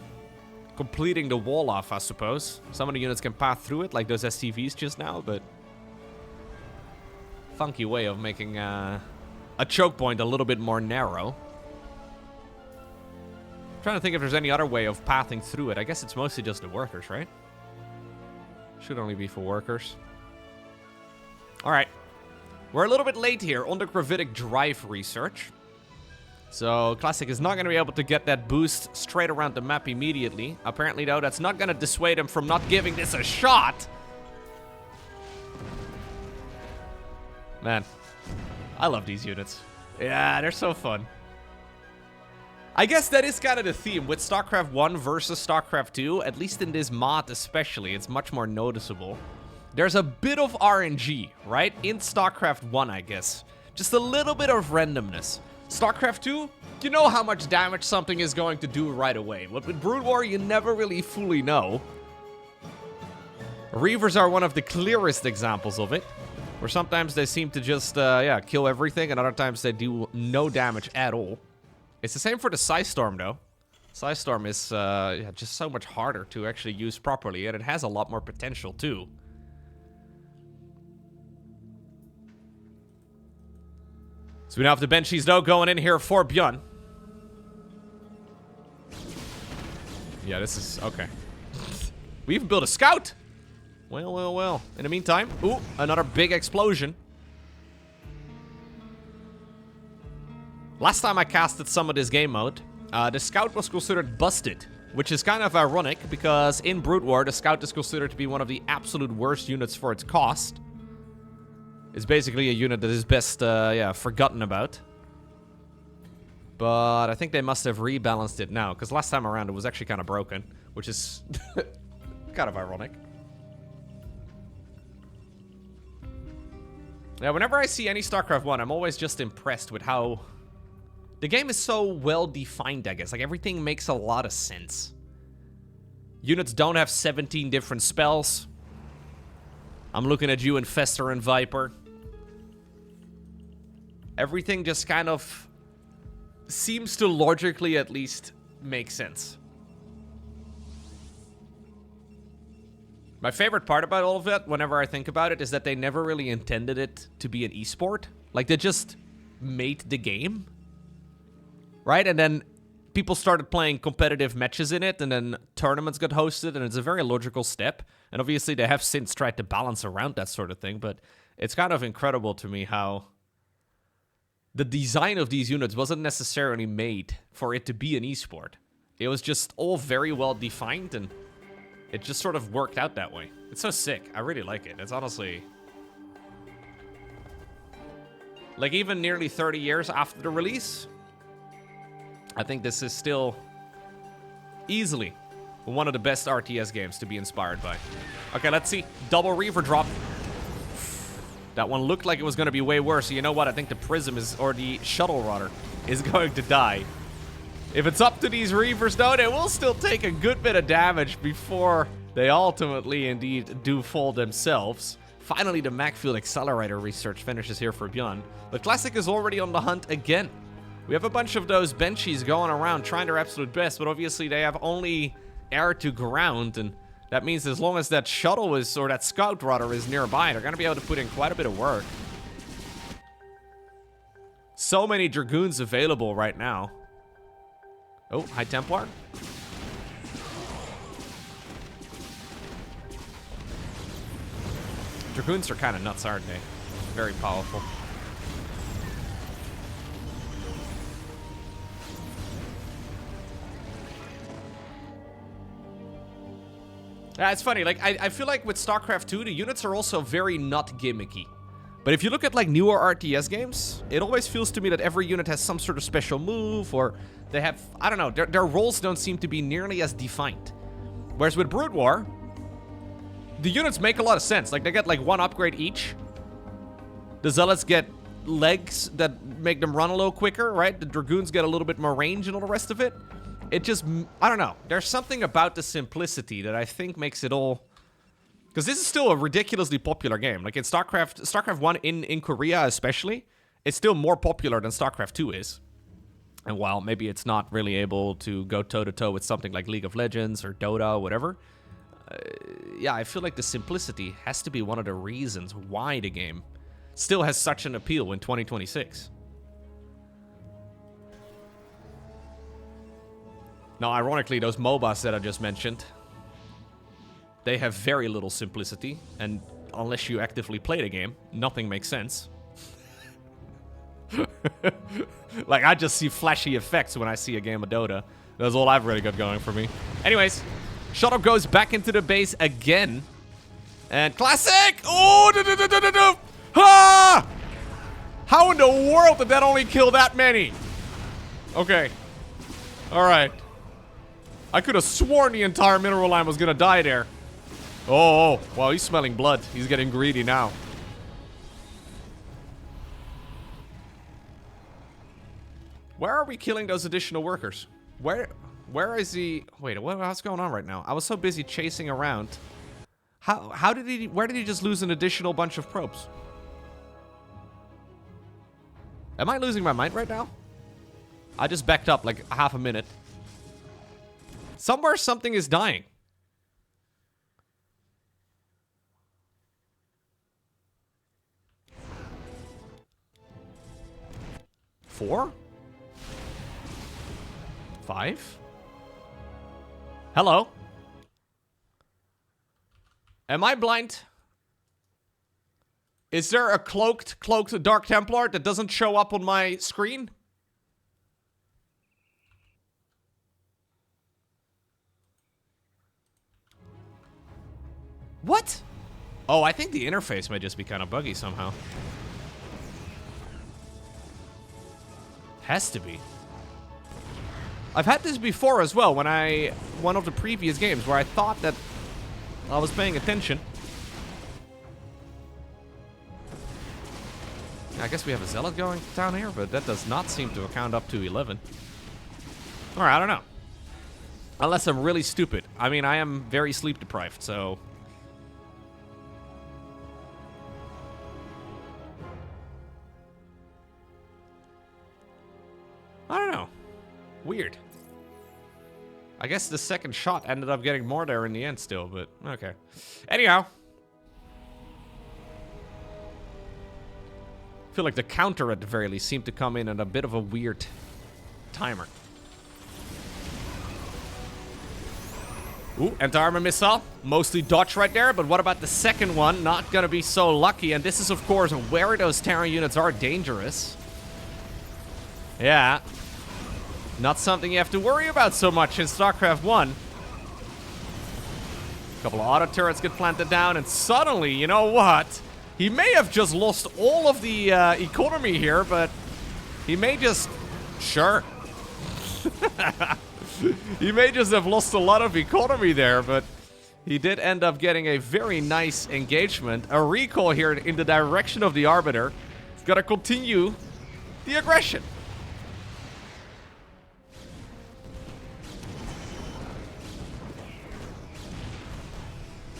Completing the wall off, I suppose. Some of the units can pass through it, like those STVs just now, but... funky way of making a choke point a little bit more narrow. I'm trying to think if there's any other way of pathing through it. I guess it's mostly just the workers, right? Should only be for workers. Alright. We're a little bit late here on the gravitic drive research. So, Classic is not going to be able to get that boost straight around the map immediately. Apparently, though, that's not going to dissuade him from not giving this a shot. Man, I love these units. Yeah, they're so fun. I guess that is kind of the theme with StarCraft 1 versus StarCraft 2, at least in this mod especially, it's much more noticeable. There's a bit of RNG, right? In StarCraft 1, I guess. Just a little bit of randomness. StarCraft 2, you know how much damage something is going to do right away. But with Brood War, you never really fully know. Reavers are one of the clearest examples of it. Where sometimes they seem to just, kill everything, and other times they do no damage at all. It's the same for the Psystorm, though. Psystorm is, just so much harder to actually use properly, and it has a lot more potential, too. So we now have the Banshees, though, going in here for ByuN. Yeah, this is... okay. We even built a scout! Well, well, well. In the meantime... ooh, another big explosion. Last time I casted some of this game mode, the scout was considered busted. Which is kind of ironic, because in Brood War, the scout is considered to be one of the absolute worst units for its cost. It's basically a unit that is best, forgotten about. But I think they must have rebalanced it now, because last time around it was actually kind of broken, which is kind of ironic. Yeah, whenever I see any StarCraft 1, I'm always just impressed with how... the game is so well defined, I guess. Like, everything makes a lot of sense. Units don't have 17 different spells. I'm looking at you, Infestor and Viper. Everything just kind of seems to logically, at least, make sense. My favorite part about all of that, whenever I think about it, is that they never really intended it to be an esport. Like, they just made the game. Right? And then people started playing competitive matches in it, and then tournaments got hosted, and it's a very logical step. And obviously, they have since tried to balance around that sort of thing, but it's kind of incredible to me how the design of these units wasn't necessarily made for it to be an esport. It was just all very well defined, and it just sort of worked out that way. It's so sick. I really like it. It's honestly... like, even nearly 30 years after the release, I think this is still easily one of the best RTS games to be inspired by. Okay, let's see. Double Reaver drop. That one looked like it was going to be way worse. So you know what? I think the Prism is, or the Shuttle rather, is going to die. If it's up to these Reavers, though, they will still take a good bit of damage before they ultimately indeed do fall themselves. Finally, the Macfield Accelerator research finishes here for ByuN. But Classic is already on the hunt again. We have a bunch of those Banshees going around trying their absolute best, but obviously they have only air to ground, and that means as long as that shuttle is, or that scout rather, is nearby, they're going to be able to put in quite a bit of work. So many Dragoons available right now. Oh, High Templar. Dragoons are kind of nuts, aren't they? Very powerful. Yeah, it's funny. Like, I feel like with StarCraft 2, the units are also very not gimmicky. But if you look at, like, newer RTS games, it always feels to me that every unit has some sort of special move, or they have, I don't know, their roles don't seem to be nearly as defined. Whereas with Brood War, the units make a lot of sense. Like, they get, like, one upgrade each. The Zealots get legs that make them run a little quicker, right? The Dragoons get a little bit more range and all the rest of it. It just, I don't know. There's something about the simplicity that I think makes it all... Because this is still a ridiculously popular game. Like in StarCraft 1 in Korea especially, it's still more popular than StarCraft 2 is. And while maybe it's not really able to go toe-to-toe with something like League of Legends or Dota or whatever, yeah, I feel like the simplicity has to be one of the reasons why the game still has such an appeal in 2026. Now, ironically, those MOBAs that I just mentioned, they have very little simplicity, and unless you actively play the game, nothing makes sense. Like, I just see flashy effects when I see a game of Dota. That's all I've really got going for me. Anyways, Shuttle goes back into the base again. And classic! Oh, ah! How in the world did that only kill that many? Okay. Alright. I could have sworn the entire mineral line was gonna die there. Oh, wow, he's smelling blood. He's getting greedy now. Where are we killing those additional workers? Where is he? Wait, what's going on right now? I was so busy chasing around. How did he, where did he just lose an additional bunch of probes? Am I losing my mind right now? I just backed up like half a minute. Somewhere something is dying. Four? 5? Hello? Am I blind? Is there a cloaked Dark Templar that doesn't show up on my screen? What? Oh, I think the interface might just be kind of buggy somehow. Has to be. I've had this before as well, one of the previous games where I thought that I was paying attention. I guess we have a Zealot going down here, but that does not seem to account up to 11. Alright, I don't know. Unless I'm really stupid. I mean, I am very sleep deprived, so... I don't know. Weird. I guess the second shot ended up getting more there in the end still, but okay. Anyhow. I feel like the counter at the very least seemed to come in at a bit of a weird timer. Ooh, anti-armor missile. Mostly dodge right there, but what about the second one? Not gonna be so lucky, and this is of course where those Terran units are dangerous. Yeah. Not something you have to worry about so much in StarCraft 1. A couple of auto turrets get planted down, and suddenly, you know what? He may have just lost all of the economy here, but he may just... Sure. He may just have lost a lot of economy there, but he did end up getting a very nice engagement. A recall here in the direction of the Arbiter. He's got to continue the aggression.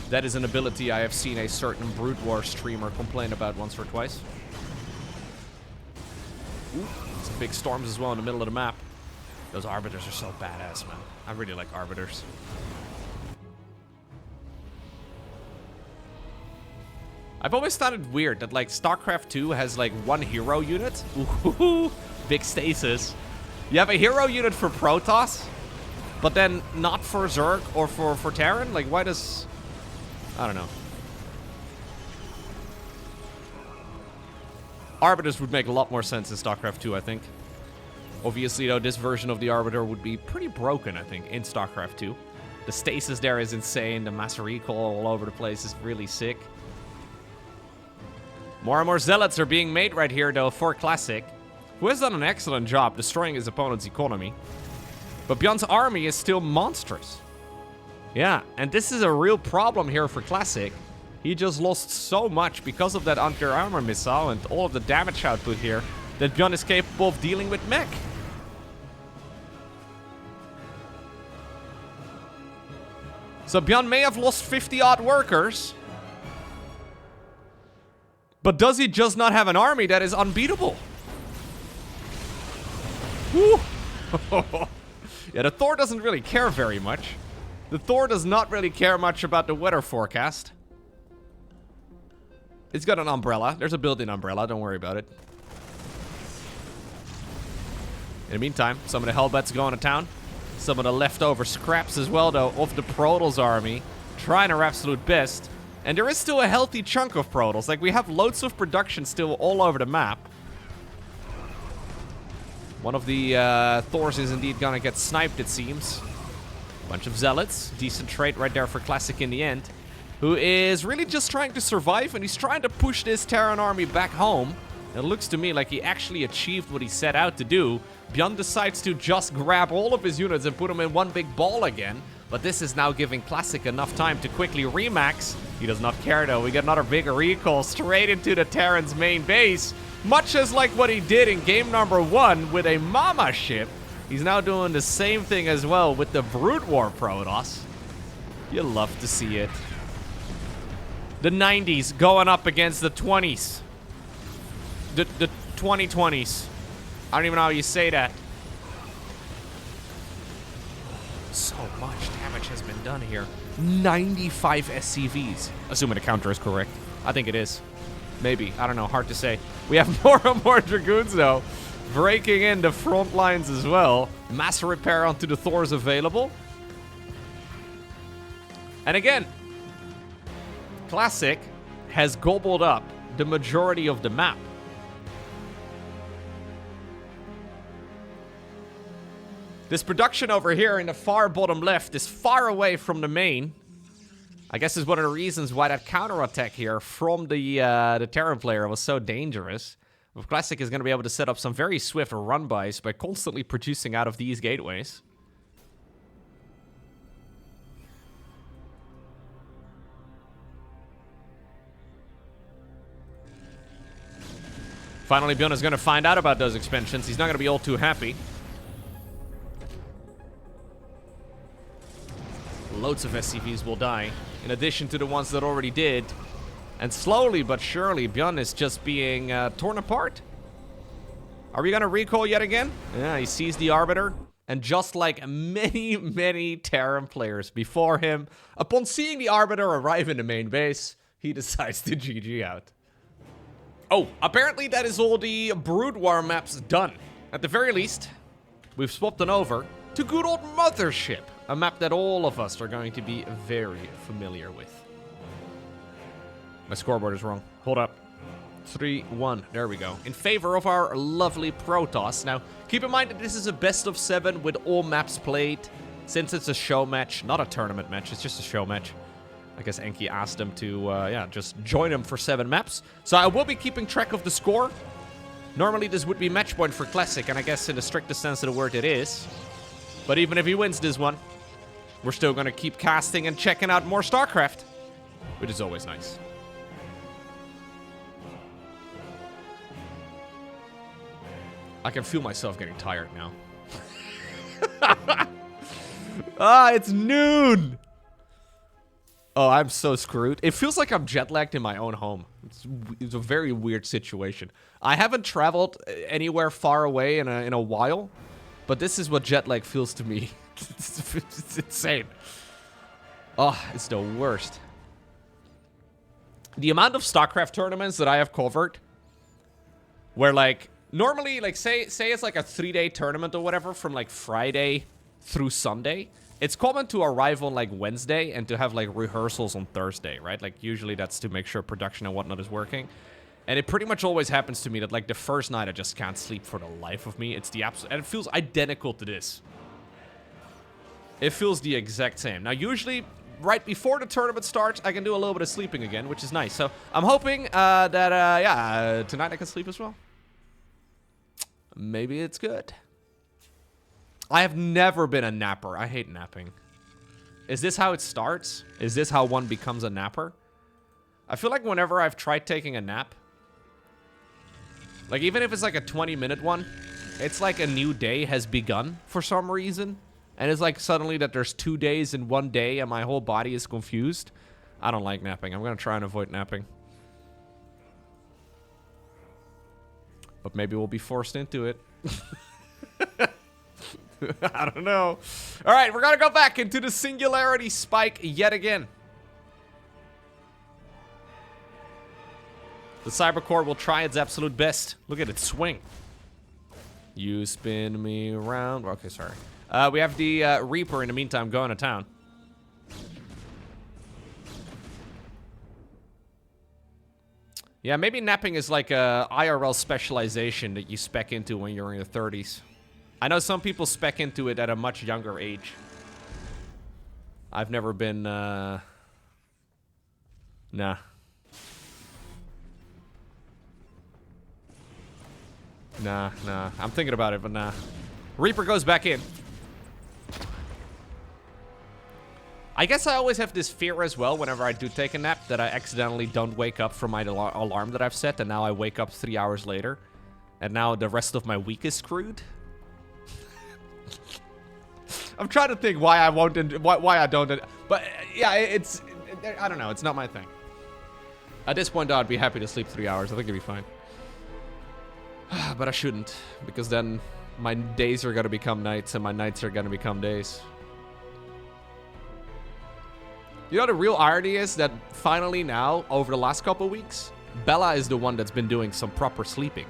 That is an ability I have seen a certain Brood War streamer complain about once or twice. Ooh, some big storms as well in the middle of the map. Those Arbiters are so badass, man. I really like Arbiters. I've always thought it weird that, like, StarCraft 2 has, like, one hero unit. Ooh, big stasis. You have a hero unit for Protoss, but then not for Zerg or for Terran? Like, why does... I don't know. Arbiters would make a lot more sense in StarCraft 2, I think. Obviously, though, this version of the Arbiter would be pretty broken, I think, in StarCraft 2. The stasis there is insane. The mass recall all over the place is really sick. More and more zealots are being made right here, though, for Classic, who has done an excellent job destroying his opponent's economy. But ByuN's army is still monstrous. Yeah, and this is a real problem here for Classic. He just lost so much because of that anti-armor missile and all of the damage output here that ByuN is capable of dealing with mech. So ByuN may have lost 50-odd workers, but does he just not have an army that is unbeatable? Woo! Yeah, the Thor doesn't really care very much. The Thor does not really care much about the weather forecast. It's got an umbrella. There's a built-in umbrella. Don't worry about it. In the meantime, some of the Hellbats going to town. Some of the leftover scraps as well, though, of the Protoss army. Trying their absolute best. And there is still a healthy chunk of Protoss. Like, we have loads of production still all over the map. One of the Thors is indeed gonna get sniped, it seems. Bunch of Zealots. Decent trade right there for Classic in the end. Who is really just trying to survive, and he's trying to push this Terran army back home. It looks to me like he actually achieved what he set out to do. ByuN decides to just grab all of his units and put them in one big ball again. But this is now giving Classic enough time to quickly remax. He does not care, though. We get another big recall straight into the Terran's main base. Much as like what he did in game number 1 with a Mama ship. He's now doing the same thing as well with the Brood War Protoss. You love to see it. The 90s going up against the 20s. The 2020s. I don't even know how you say that. So much damage has been done here. 95 SCVs. Assuming the counter is correct. I think it is. Maybe. I don't know. Hard to say. We have more and more Dragoons, though, breaking in the front lines as well. Mass repair onto the Thors available. And again, Classic has gobbled up the majority of the map. This production over here in the far bottom left is far away from the main. I guess is one of the reasons why that counterattack here from the Terran player was so dangerous. Classic is going to be able to set up some very swift run-bys by constantly producing out of these gateways. Finally, ByuN is going to find out about those expansions. He's not going to be all too happy. Loads of SCVs will die, in addition to the ones that already did. And slowly but surely, ByuN is just being torn apart. Are we going to recall yet again? Yeah, he sees the Arbiter. And just like many, many Terran players before him, upon seeing the Arbiter arrive in the main base, he decides to GG out. Oh, apparently that is all the Brood War maps done. At the very least, we've swapped on over to good old Mothership, a map that all of us are going to be very familiar with. My scoreboard is wrong. Hold up. 3-1. There we go. In favor of our lovely Protoss. Now, keep in mind that this is a best of 7 with all maps played. Since it's a show match, not a tournament match, it's just a show match. I guess Enki asked them to, yeah, just join him for 7 maps. So I will be keeping track of the score. Normally this would be match point for Classic, and I guess in the strictest sense of the word it is. But even if he wins this one, we're still going to keep casting and checking out more StarCraft, which is always nice. I can feel myself getting tired now. Ah, it's noon! Oh, I'm so screwed. It feels like I'm jet lagged in my own home. It's a very weird situation. I haven't traveled anywhere far away in a while, but this is what jet lag feels to me. It's insane. Oh, it's the worst. The amount of StarCraft tournaments that I have covered, where like normally, like say it's like a 3-day tournament or whatever, from like Friday through Sunday. It's common to arrive on like Wednesday and to have like rehearsals on Thursday, right? Like usually that's to make sure production and whatnot is working. And it pretty much always happens to me that like the first night I just can't sleep for the life of me. It's the absolute, and it feels identical to this. It feels the exact same. Now, usually, right before the tournament starts, I can do a little bit of sleeping again, which is nice. So, I'm hoping that, tonight I can sleep as well. Maybe it's good. I have never been a napper. I hate napping. Is this how it starts? Is this how one becomes a napper? I feel like whenever I've tried taking a nap, like even if it's like a 20-minute one, it's like a new day has begun for some reason. And it's like suddenly that there's 2 days in 1 day and my whole body is confused. I don't like napping. I'm going to try and avoid napping. But maybe we'll be forced into it. I don't know. All right, we're going to go back into the singularity spike yet again. The Cybercore will try its absolute best. Look at it swing. You spin me around. Okay, sorry. We have the Reaper in the meantime going to town. Yeah, maybe napping is like a IRL specialization that you spec into when you're in your 30s. I know some people spec into it at a much younger age. I've never been, Nah. Nah. I'm thinking about it, but nah. Reaper goes back in. I guess I always have this fear as well whenever I do take a nap that I accidentally don't wake up from my alarm that I've set, and now I wake up 3 hours later. And now the rest of my week is screwed. I'm trying to think why I won't, why I don't. But yeah, I don't know. It's not my thing. At this point, I'd be happy to sleep 3 hours. I think it'd be fine. But I shouldn't, because then my days are gonna become nights, and my nights are gonna become days. You know, the real irony is that finally now, over the last couple weeks, Bella is the one that's been doing some proper sleeping.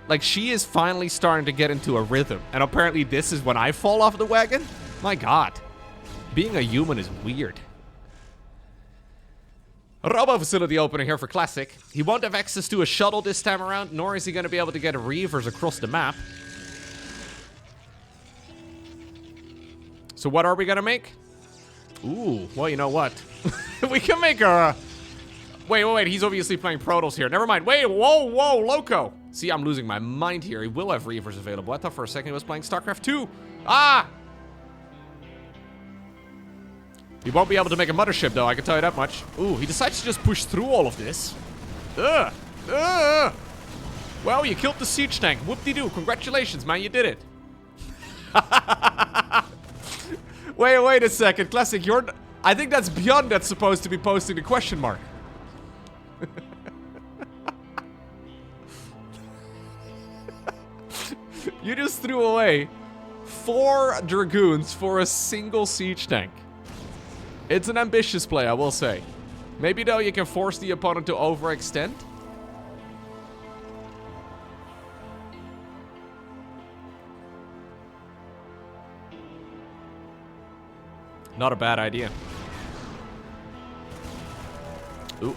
Like, she is finally starting to get into a rhythm. And apparently this is when I fall off the wagon? My god. Being a human is weird. Robo facility opening here for Classic. He won't have access to a shuttle this time around, nor is he going to be able to get Reavers across the map. So what are we going to make? Ooh, well, you know what? We can make a... Wait, he's obviously playing Protoss here. Never mind. Wait, whoa, Loco. See, I'm losing my mind here. He will have Reavers available. I thought for a second he was playing StarCraft 2. Ah! He won't be able to make a mothership, though, I can tell you that much. Ooh, he decides to just push through all of this. Well, you killed the siege tank. Whoop-de-doo. Congratulations, man. You did it. Wait a second. Classic, you're... I think that's ByuN that's supposed to be posting the question mark. You just threw away 4 Dragoons for a single siege tank. It's an ambitious play, I will say. Maybe, though, you can force the opponent to overextend. Not a bad idea. Ooh.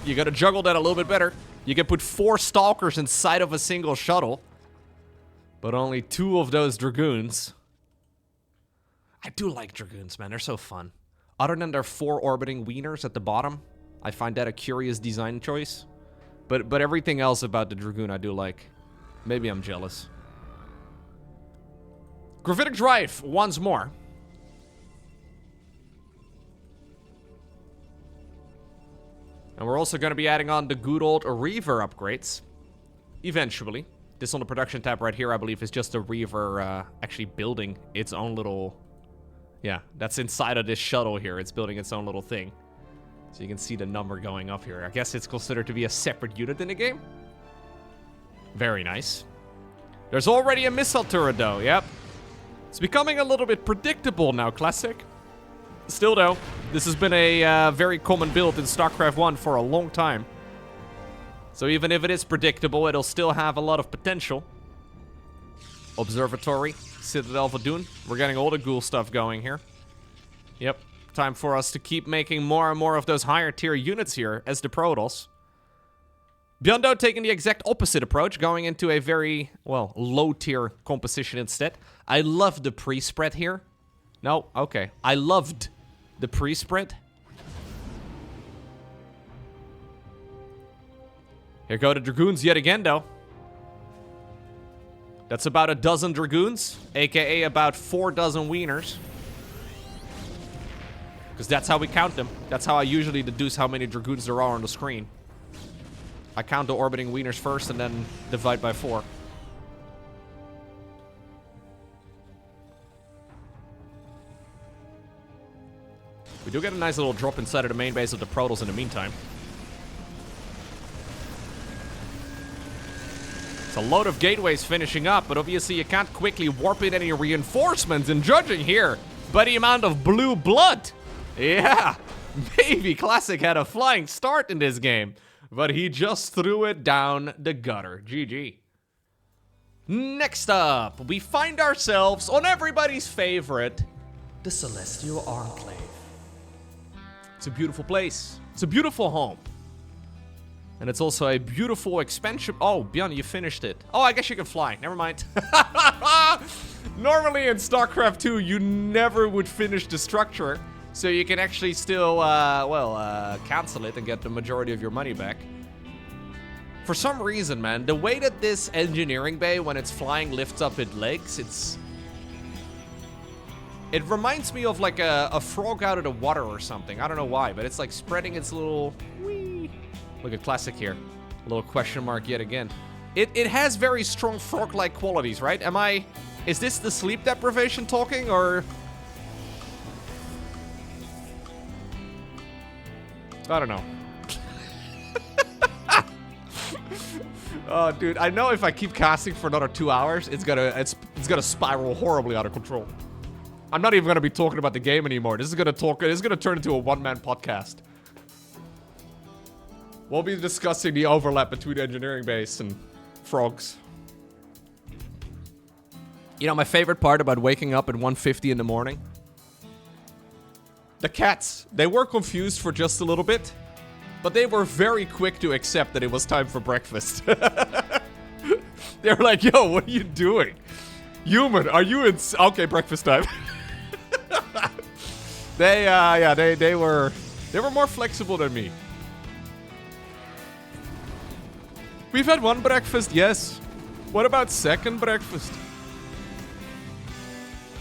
You gotta juggle that a little bit better. You can put 4 Stalkers inside of a single shuttle. But only 2 of those Dragoons. I do like Dragoons, man. They're so fun. Other than their 4 orbiting wieners at the bottom, I find that a curious design choice. But everything else about the Dragoon I do like. Maybe I'm jealous. Gravitic Drive, once more. And we're also going to be adding on the good old Reaver upgrades. Eventually. This on the production tab right here, I believe, is just a Reaver actually building its own little... Yeah, that's inside of this shuttle here. It's building its own little thing. So you can see the number going up here. I guess it's considered to be a separate unit in the game. Very nice. There's already a missile turret, though. Yep. It's becoming a little bit predictable now, Classic. Still, though, this has been a very common build in StarCraft 1 for a long time. So even if it is predictable, it'll still have a lot of potential. Observatory, Citadel Vadun. We're getting all the ghoul stuff going here. Yep, time for us to keep making more and more of those higher tier units here as the Protoss. ByuN taking the exact opposite approach, going into a very, well, low-tier composition instead. I love the pre-spread here. No, okay. I loved the pre-spread. Here go the Dragoons yet again, though. That's about a dozen Dragoons, aka about 4 dozen Wieners. Because that's how we count them. That's how I usually deduce how many Dragoons there are on the screen. I count the orbiting Wieners first and then divide by 4. We do get a nice little drop inside of the main base of the Protoss in the meantime. It's a load of gateways finishing up, but obviously you can't quickly warp in any reinforcements, and judging here by the amount of blue blood. Yeah, maybe Classic had a flying start in this game, but he just threw it down the gutter. GG. Next up, we find ourselves on everybody's favorite, the Celestial Enclave. It's a beautiful place. It's a beautiful home. And it's also a beautiful expansion. Oh, ByuN, you finished it. Oh, I guess you can fly. Never mind. Normally in StarCraft 2, you never would finish the structure. So you can actually still, cancel it and get the majority of your money back. For some reason, man, the way that this engineering bay, when it's flying, lifts up its legs, it reminds me of like a frog out of the water or something. I don't know why, but it's like spreading its little... Whee. Look at Classic here. A little question mark yet again. It has very strong frog-like qualities, right? Is this the sleep deprivation talking, or... I don't know. Oh, dude, I know if I keep casting for another 2 hours, it's gonna spiral horribly out of control. I'm not even gonna be talking about the game anymore. This is gonna turn into a one-man podcast. We'll be discussing the overlap between engineering base and frogs. You know, my favorite part about waking up at 1:50 in the morning? The cats. They were confused for just a little bit, but they were very quick to accept that it was time for breakfast. They were like, yo, what are you doing? Human, are you in... Okay, breakfast time. They were more flexible than me. We've had one breakfast, yes. What about second breakfast?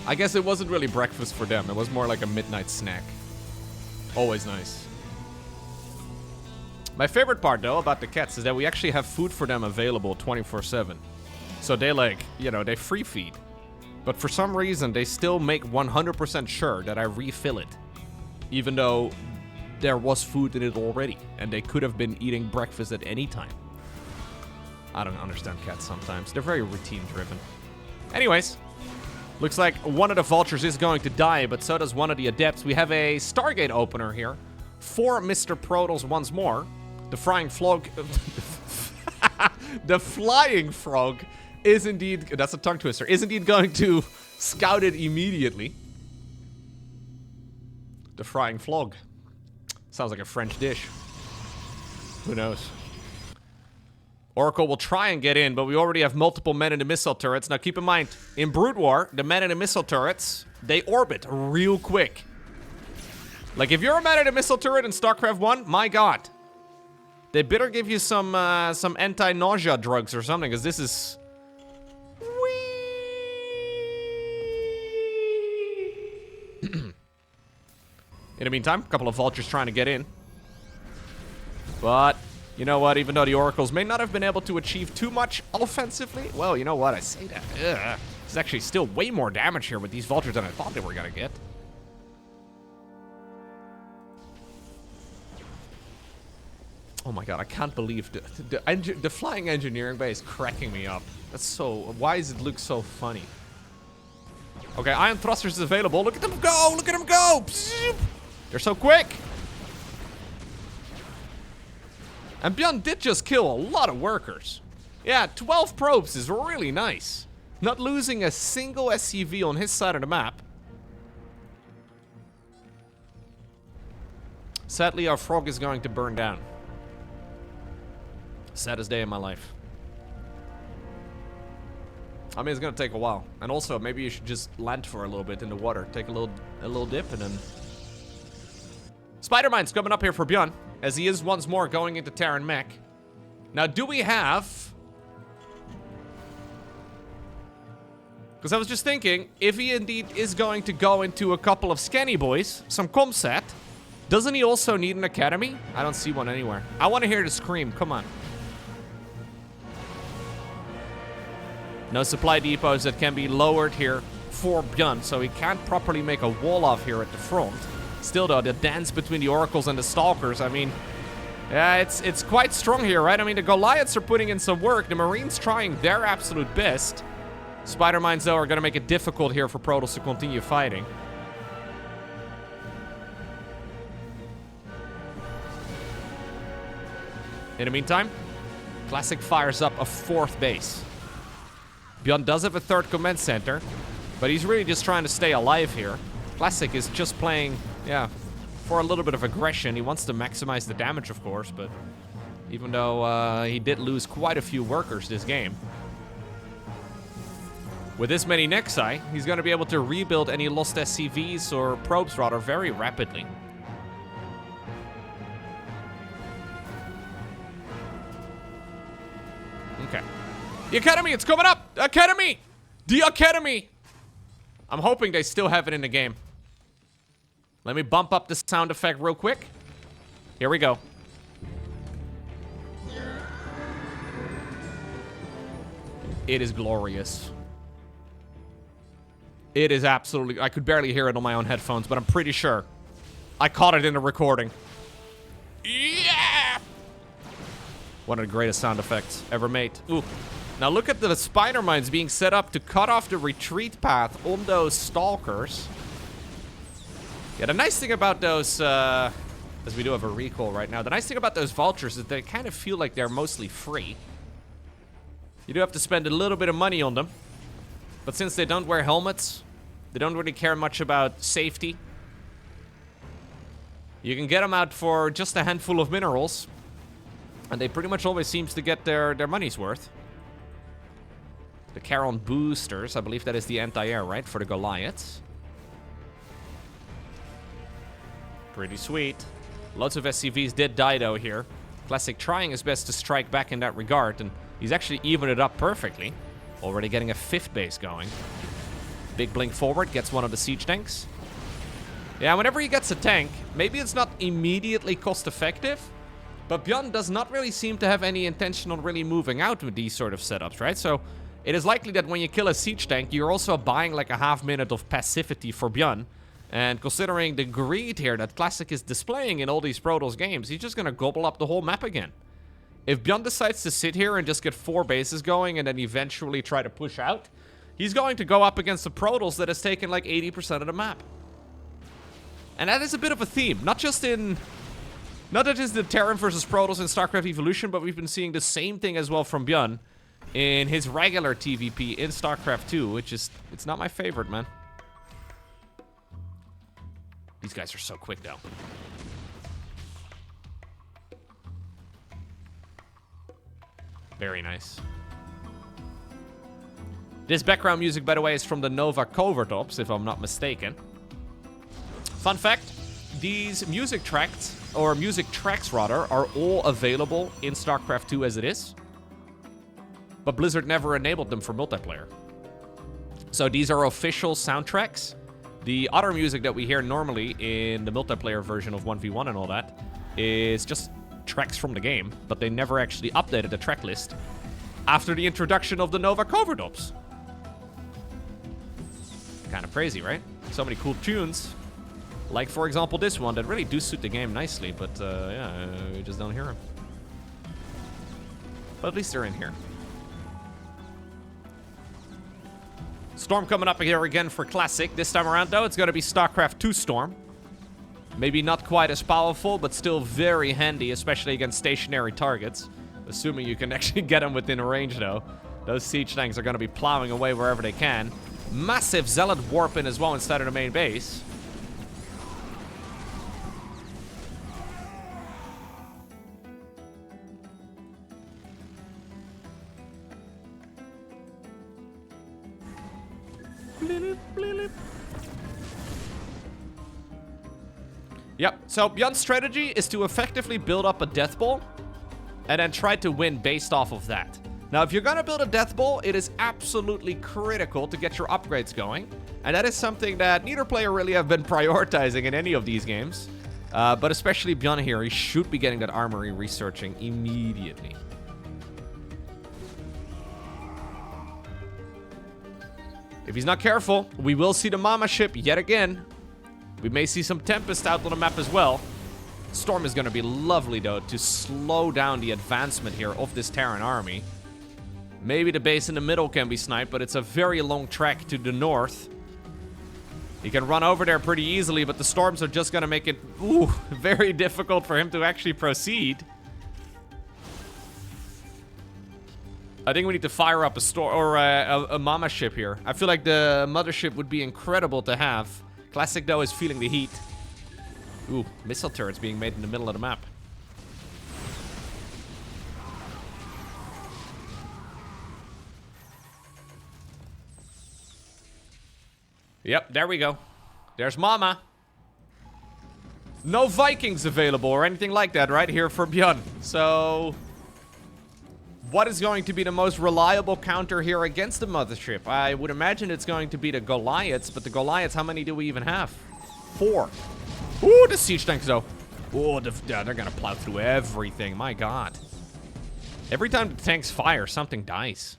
I guess it wasn't really breakfast for them. It was more like a midnight snack. Always nice. My favorite part, though, about the cats is that we actually have food for them available 24/7. So they, like, you know, they free feed. But for some reason, they still make 100% sure that I refill it. Even though there was food in it already. And they could have been eating breakfast at any time. I don't understand cats sometimes. They're very routine-driven. Anyways. Looks like one of the vultures is going to die, but so does one of the adepts. We have a Stargate opener here for Mr. Protoss once more. The flying frog... the flying frog is indeed... That's a tongue twister. Is indeed going to scout it immediately. The frying flog. Sounds like a French dish. Who knows? Oracle will try and get in, but we already have multiple men in the missile turrets. Now, keep in mind, in Brood War, the men in the missile turrets, they orbit real quick. Like, if you're a man in a missile turret in StarCraft 1, my god. They better give you some anti-nausea drugs or something, because this is... In the meantime, a couple of vultures trying to get in. But... you know what? Even though the Oracles may not have been able to achieve too much offensively, well, you know what? I say that. Ugh. There's actually still way more damage here with these vultures than I thought they were going to get. Oh my god, I can't believe the flying engineering bay is cracking me up. That's so... why does it look so funny? Okay, Ion Thrusters is available. Look at them go! Look at them go! They're so quick! And ByuN did just kill a lot of workers. Yeah, 12 probes is really nice. Not losing a single SCV on his side of the map. Sadly, our frog is going to burn down. Saddest day in my life. I mean, it's gonna take a while. And also, maybe you should just land for a little bit in the water. Take a little dip and then... Spider-Mine's coming up here for ByuN, as he is once more going into Terran Mech. Now, do we have... Because I was just thinking, if he indeed is going to go into a couple of scanny boys, some comsat, doesn't he also need an academy? I don't see one anywhere. I want to hear the scream. Come on. No supply depots that can be lowered here for ByuN, so he can't properly make a wall off here at the front. Still, though, the dance between the Oracles and the Stalkers, I mean... Yeah, it's quite strong here, right? I mean, the Goliaths are putting in some work. The Marines trying their absolute best. Spider-Mines, though, are going to make it difficult here for Protoss to continue fighting. In the meantime, Classic fires up a 4th base. ByuN does have a 3rd command center, but he's really just trying to stay alive here. Classic is just playing, yeah, for a little bit of aggression. He wants to maximize the damage, of course, but even though he did lose quite a few workers this game. With this many Nexi, he's going to be able to rebuild any lost SCVs or probes, rather, very rapidly. Okay. The Academy, it's coming up! Academy! The Academy! I'm hoping they still have it in the game. Let me bump up the sound effect real quick. Here we go. It is glorious. It is absolutely... I could barely hear it on my own headphones, but I'm pretty sure I caught it in the recording. Yeah! One of the greatest sound effects ever made. Ooh. Now look at the spider mines being set up to cut off the retreat path on those Stalkers. Yeah, the nice thing about those... as we do have a recall right now. The nice thing about those vultures is they kind of feel like they're mostly free. You do have to spend a little bit of money on them. But since they don't wear helmets, they don't really care much about safety. You can get them out for just a handful of minerals. And they pretty much always seems to get their money's worth. The Charon boosters, I believe that is the anti-air, right? For the Goliaths. Pretty sweet. Lots of SCVs did die though here. Classic trying his best to strike back in that regard. And he's actually evened it up perfectly. Already getting a 5th base going. Big blink forward, gets one of the siege tanks. Yeah, whenever he gets a tank, maybe it's not immediately cost effective, but ByuN does not really seem to have any intention on really moving out with these sort of setups, right? So it is likely that when you kill a siege tank, you're also buying like a half minute of passivity for ByuN. And considering the greed here that Classic is displaying in all these Protoss games, he's just gonna gobble up the whole map again. If ByuN decides to sit here and just get 4 bases going and then eventually try to push out, he's going to go up against the Protoss that has taken like 80% of the map. And that is a bit of a theme, not just in... Not that it's the Terran versus Protoss in StarCraft Evolution, but we've been seeing the same thing as well from ByuN in his regular TVP in StarCraft 2, which is... It's not my favorite, man. These guys are so quick, though. Very nice. This background music, by the way, is from the Nova Covert Ops, if I'm not mistaken. Fun fact, these music tracks, or music tracks rather, are all available in StarCraft 2 as it is. But Blizzard never enabled them for multiplayer. So these are official soundtracks. The other music that we hear normally in the multiplayer version of 1v1 and all that is just tracks from the game, but they never actually updated the track list after the introduction of the Nova Covert Ops. Kind of crazy, right? So many cool tunes. Like, for example, this one that really do suit the game nicely, but yeah, we just don't hear them. But at least they're in here. Storm coming up here again for Classic. This time around, though, it's going to be StarCraft 2 Storm. Maybe not quite as powerful, but still very handy, especially against stationary targets. Assuming you can actually get them within range, though. Those siege tanks are going to be plowing away wherever they can. Massive Zealot warp in as well instead of the main base. Yep, so ByuN's strategy is to effectively build up a death ball and then try to win based off of that. Now, if you're gonna build a death ball, it is absolutely critical to get your upgrades going. And that is something that neither player really have been prioritizing in any of these games. But especially ByuN here, he should be getting that armory researching immediately. If he's not careful, we will see the Mama ship yet again. We may see some Tempest out on the map as well. Storm is going to be lovely, though, to slow down the advancement here of this Terran army. Maybe the base in the middle can be sniped, but it's a very long trek to the north. He can run over there pretty easily, but the storms are just going to make it very difficult for him to actually proceed. I think we need to fire up a storm or a Mama ship here. I feel like the mothership would be incredible to have. Classic, though, is feeling the heat. Ooh, missile turrets being made in the middle of the map. Yep, there we go. There's Mama. No Vikings available or anything like that right here for ByuN. So, what is going to be the most reliable counter here against the mothership? I would imagine it's going to be the Goliaths, but the Goliaths, how many do we even have? 4. Ooh, the siege tanks, though. Oh, they're going to plow through everything. My God. Every time the tanks fire, something dies.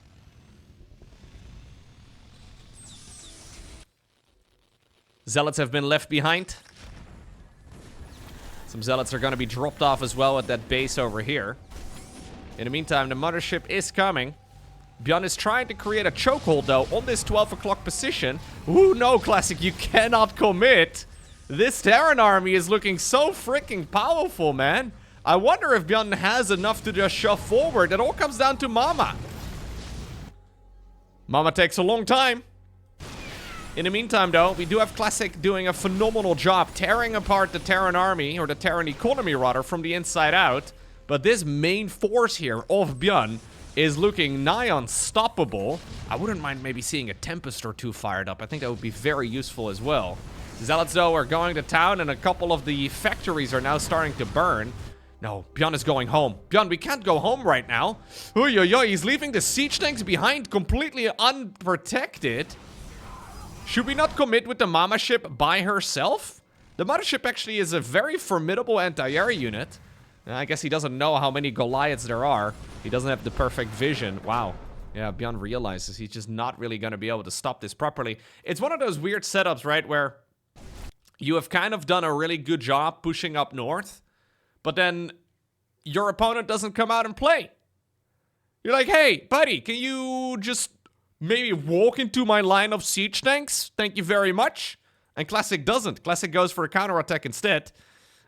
Zealots have been left behind. Some Zealots are going to be dropped off as well at that base over here. In the meantime, the mothership is coming. ByuN is trying to create a chokehold, though, on this 12 o'clock position. Ooh, no, Classic, you cannot commit. This Terran army is looking so freaking powerful, man. I wonder if ByuN has enough to just shove forward. It all comes down to Mama. Mama takes a long time. In the meantime, though, we do have Classic doing a phenomenal job tearing apart the Terran army, or the Terran economy, rather, from the inside out. But this main force here of ByuN is looking nigh unstoppable. I wouldn't mind maybe seeing a Tempest or 2 fired up. I think that would be very useful as well. Zealots, though, are going to town, and a couple of the factories are now starting to burn. No, ByuN is going home. ByuN, we can't go home right now. Oy, he's leaving the siege tanks behind completely unprotected. Should we not commit with the Mama ship by herself? The mothership actually is a very formidable anti-air unit. I guess he doesn't know how many Goliaths there are. He doesn't have the perfect vision. Wow. Yeah, ByuN realizes he's just not really going to be able to stop this properly. It's one of those weird setups, right, where you have kind of done a really good job pushing up north, but then your opponent doesn't come out and play. You're like, hey, buddy, can you just maybe walk into my line of siege tanks? Thank you very much. And Classic doesn't. Classic goes for a counterattack instead.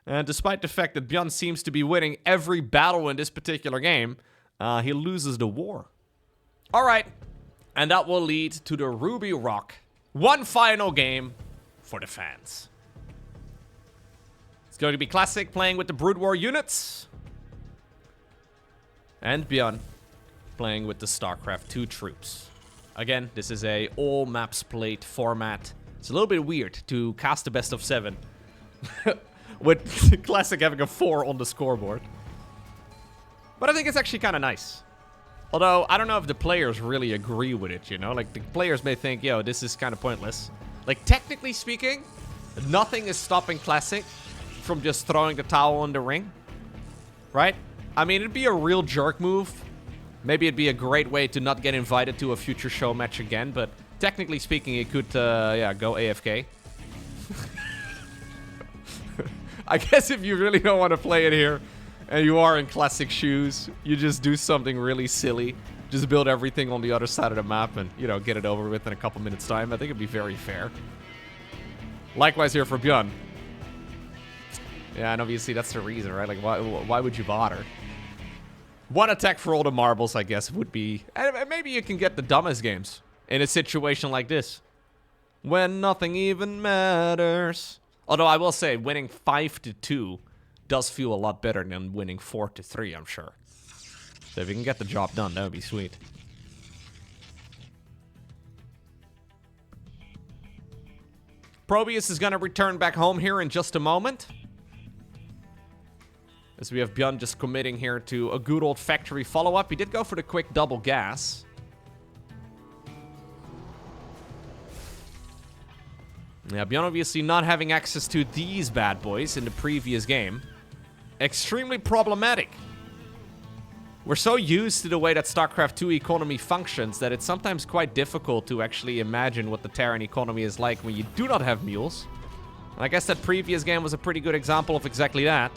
And despite the fact that ByuN seems to be winning every battle in this particular game, he loses the war. All right. And that will lead to the Ruby Rock. One final game for the fans. It's going to be Classic playing with the Brood War units. And ByuN playing with the StarCraft 2 troops. Again, this is a all maps played format. It's a little bit weird to cast the best of 7 with Classic having a 4 on the scoreboard. But I think it's actually kind of nice. Although, I don't know if the players really agree with it, you know? Like, the players may think, yo, this is kind of pointless. Like, technically speaking, nothing is stopping Classic from just throwing the towel in the ring. Right? I mean, it'd be a real jerk move. Maybe it'd be a great way to not get invited to a future show match again, but technically speaking, it could, yeah, go AFK. I guess if you really don't want to play it here, and you are in Classic shoes, you just do something really silly. Just build everything on the other side of the map and, you know, get it over with in a couple minutes' time. I think it'd be very fair. Likewise here for ByuN. Yeah, and obviously that's the reason, right? Like, why would you bother? One attack for all the marbles, I guess, would be... And maybe you can get the dumbest games in a situation like this. When nothing even matters. Although I will say, winning 5-2 does feel a lot better than winning 4-3, I'm sure. So if you can get the job done, that would be sweet. Probius is going to return back home here in just a moment. As we have ByuN just committing here to a good old factory follow-up. He did go for the quick double gas. Yeah, ByuN obviously not having access to these bad boys in the previous game. Extremely problematic. We're so used to the way that StarCraft 2 economy functions that it's sometimes quite difficult to actually imagine what the Terran economy is like when you do not have mules. And I guess that previous game was a pretty good example of exactly that.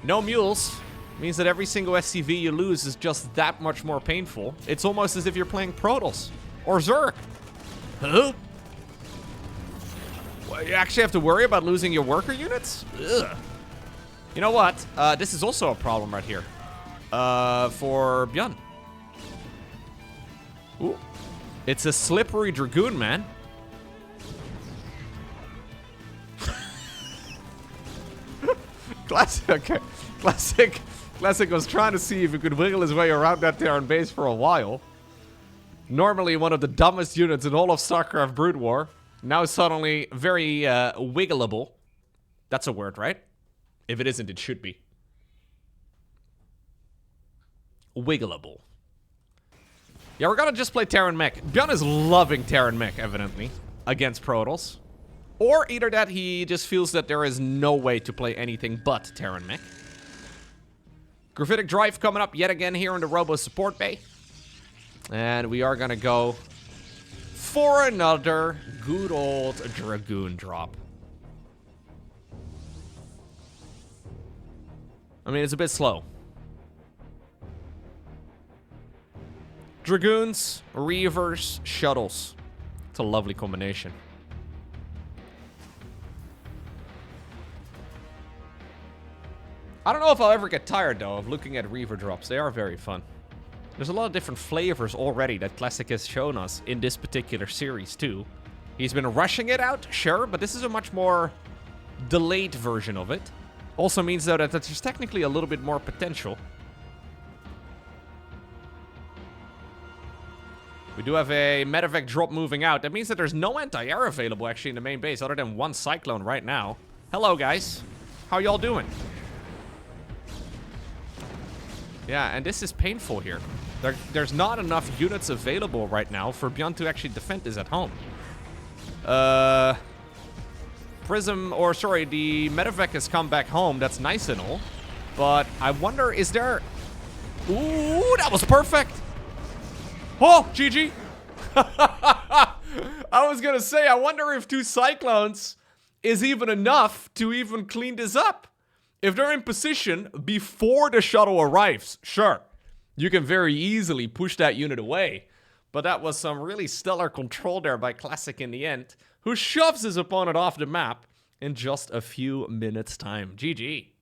No mules means that every single SCV you lose is just that much more painful. It's almost as if you're playing Protoss or Zerg. Huh? Well, you actually have to worry about losing your worker units? Ugh. You know what? This is also a problem right here. For ByuN. Ooh. It's a slippery Dragoon, man. Classic, okay. Classic was trying to see if he could wiggle his way around that Terran base for a while. Normally one of the dumbest units in all of StarCraft Brood War. Now suddenly very wiggleable. That's a word, right? If it isn't, it should be. Wiggleable. Yeah, we're gonna just play Terran Mech. ByuN is loving Terran Mech, evidently, against Protoss. Or either that he just feels that there is no way to play anything but Terran Mech. Gravitic Drive coming up yet again here in the Robo Support Bay. And we are gonna go for another good old Dragoon drop. I mean, it's a bit slow. Dragoons, Reavers, Shuttles. It's a lovely combination. I don't know if I'll ever get tired, though, of looking at Reaver drops. They are very fun. There's a lot of different flavors already that Classic has shown us in this particular series, too. He's been rushing it out, sure, but this is a much more delayed version of it. Also means, though, that there's technically a little bit more potential. We do have a medevac drop moving out. That means that there's no anti-air available, actually, in the main base, other than one Cyclone right now. Hello, guys. How y'all doing? Yeah, and this is painful here. There's not enough units available right now for ByuN to actually defend this at home. Prism, or sorry, the medevac has come back home. That's nice and all. But I wonder, is there... Ooh, that was perfect. Oh, GG. I was gonna say, I wonder if 2 Cyclones is even enough to even clean this up. If they're in position before the shuttle arrives, sure, you can very easily push that unit away. But that was some really stellar control there by Classic in the end, who shoves his opponent off the map in just a few minutes' time. GG.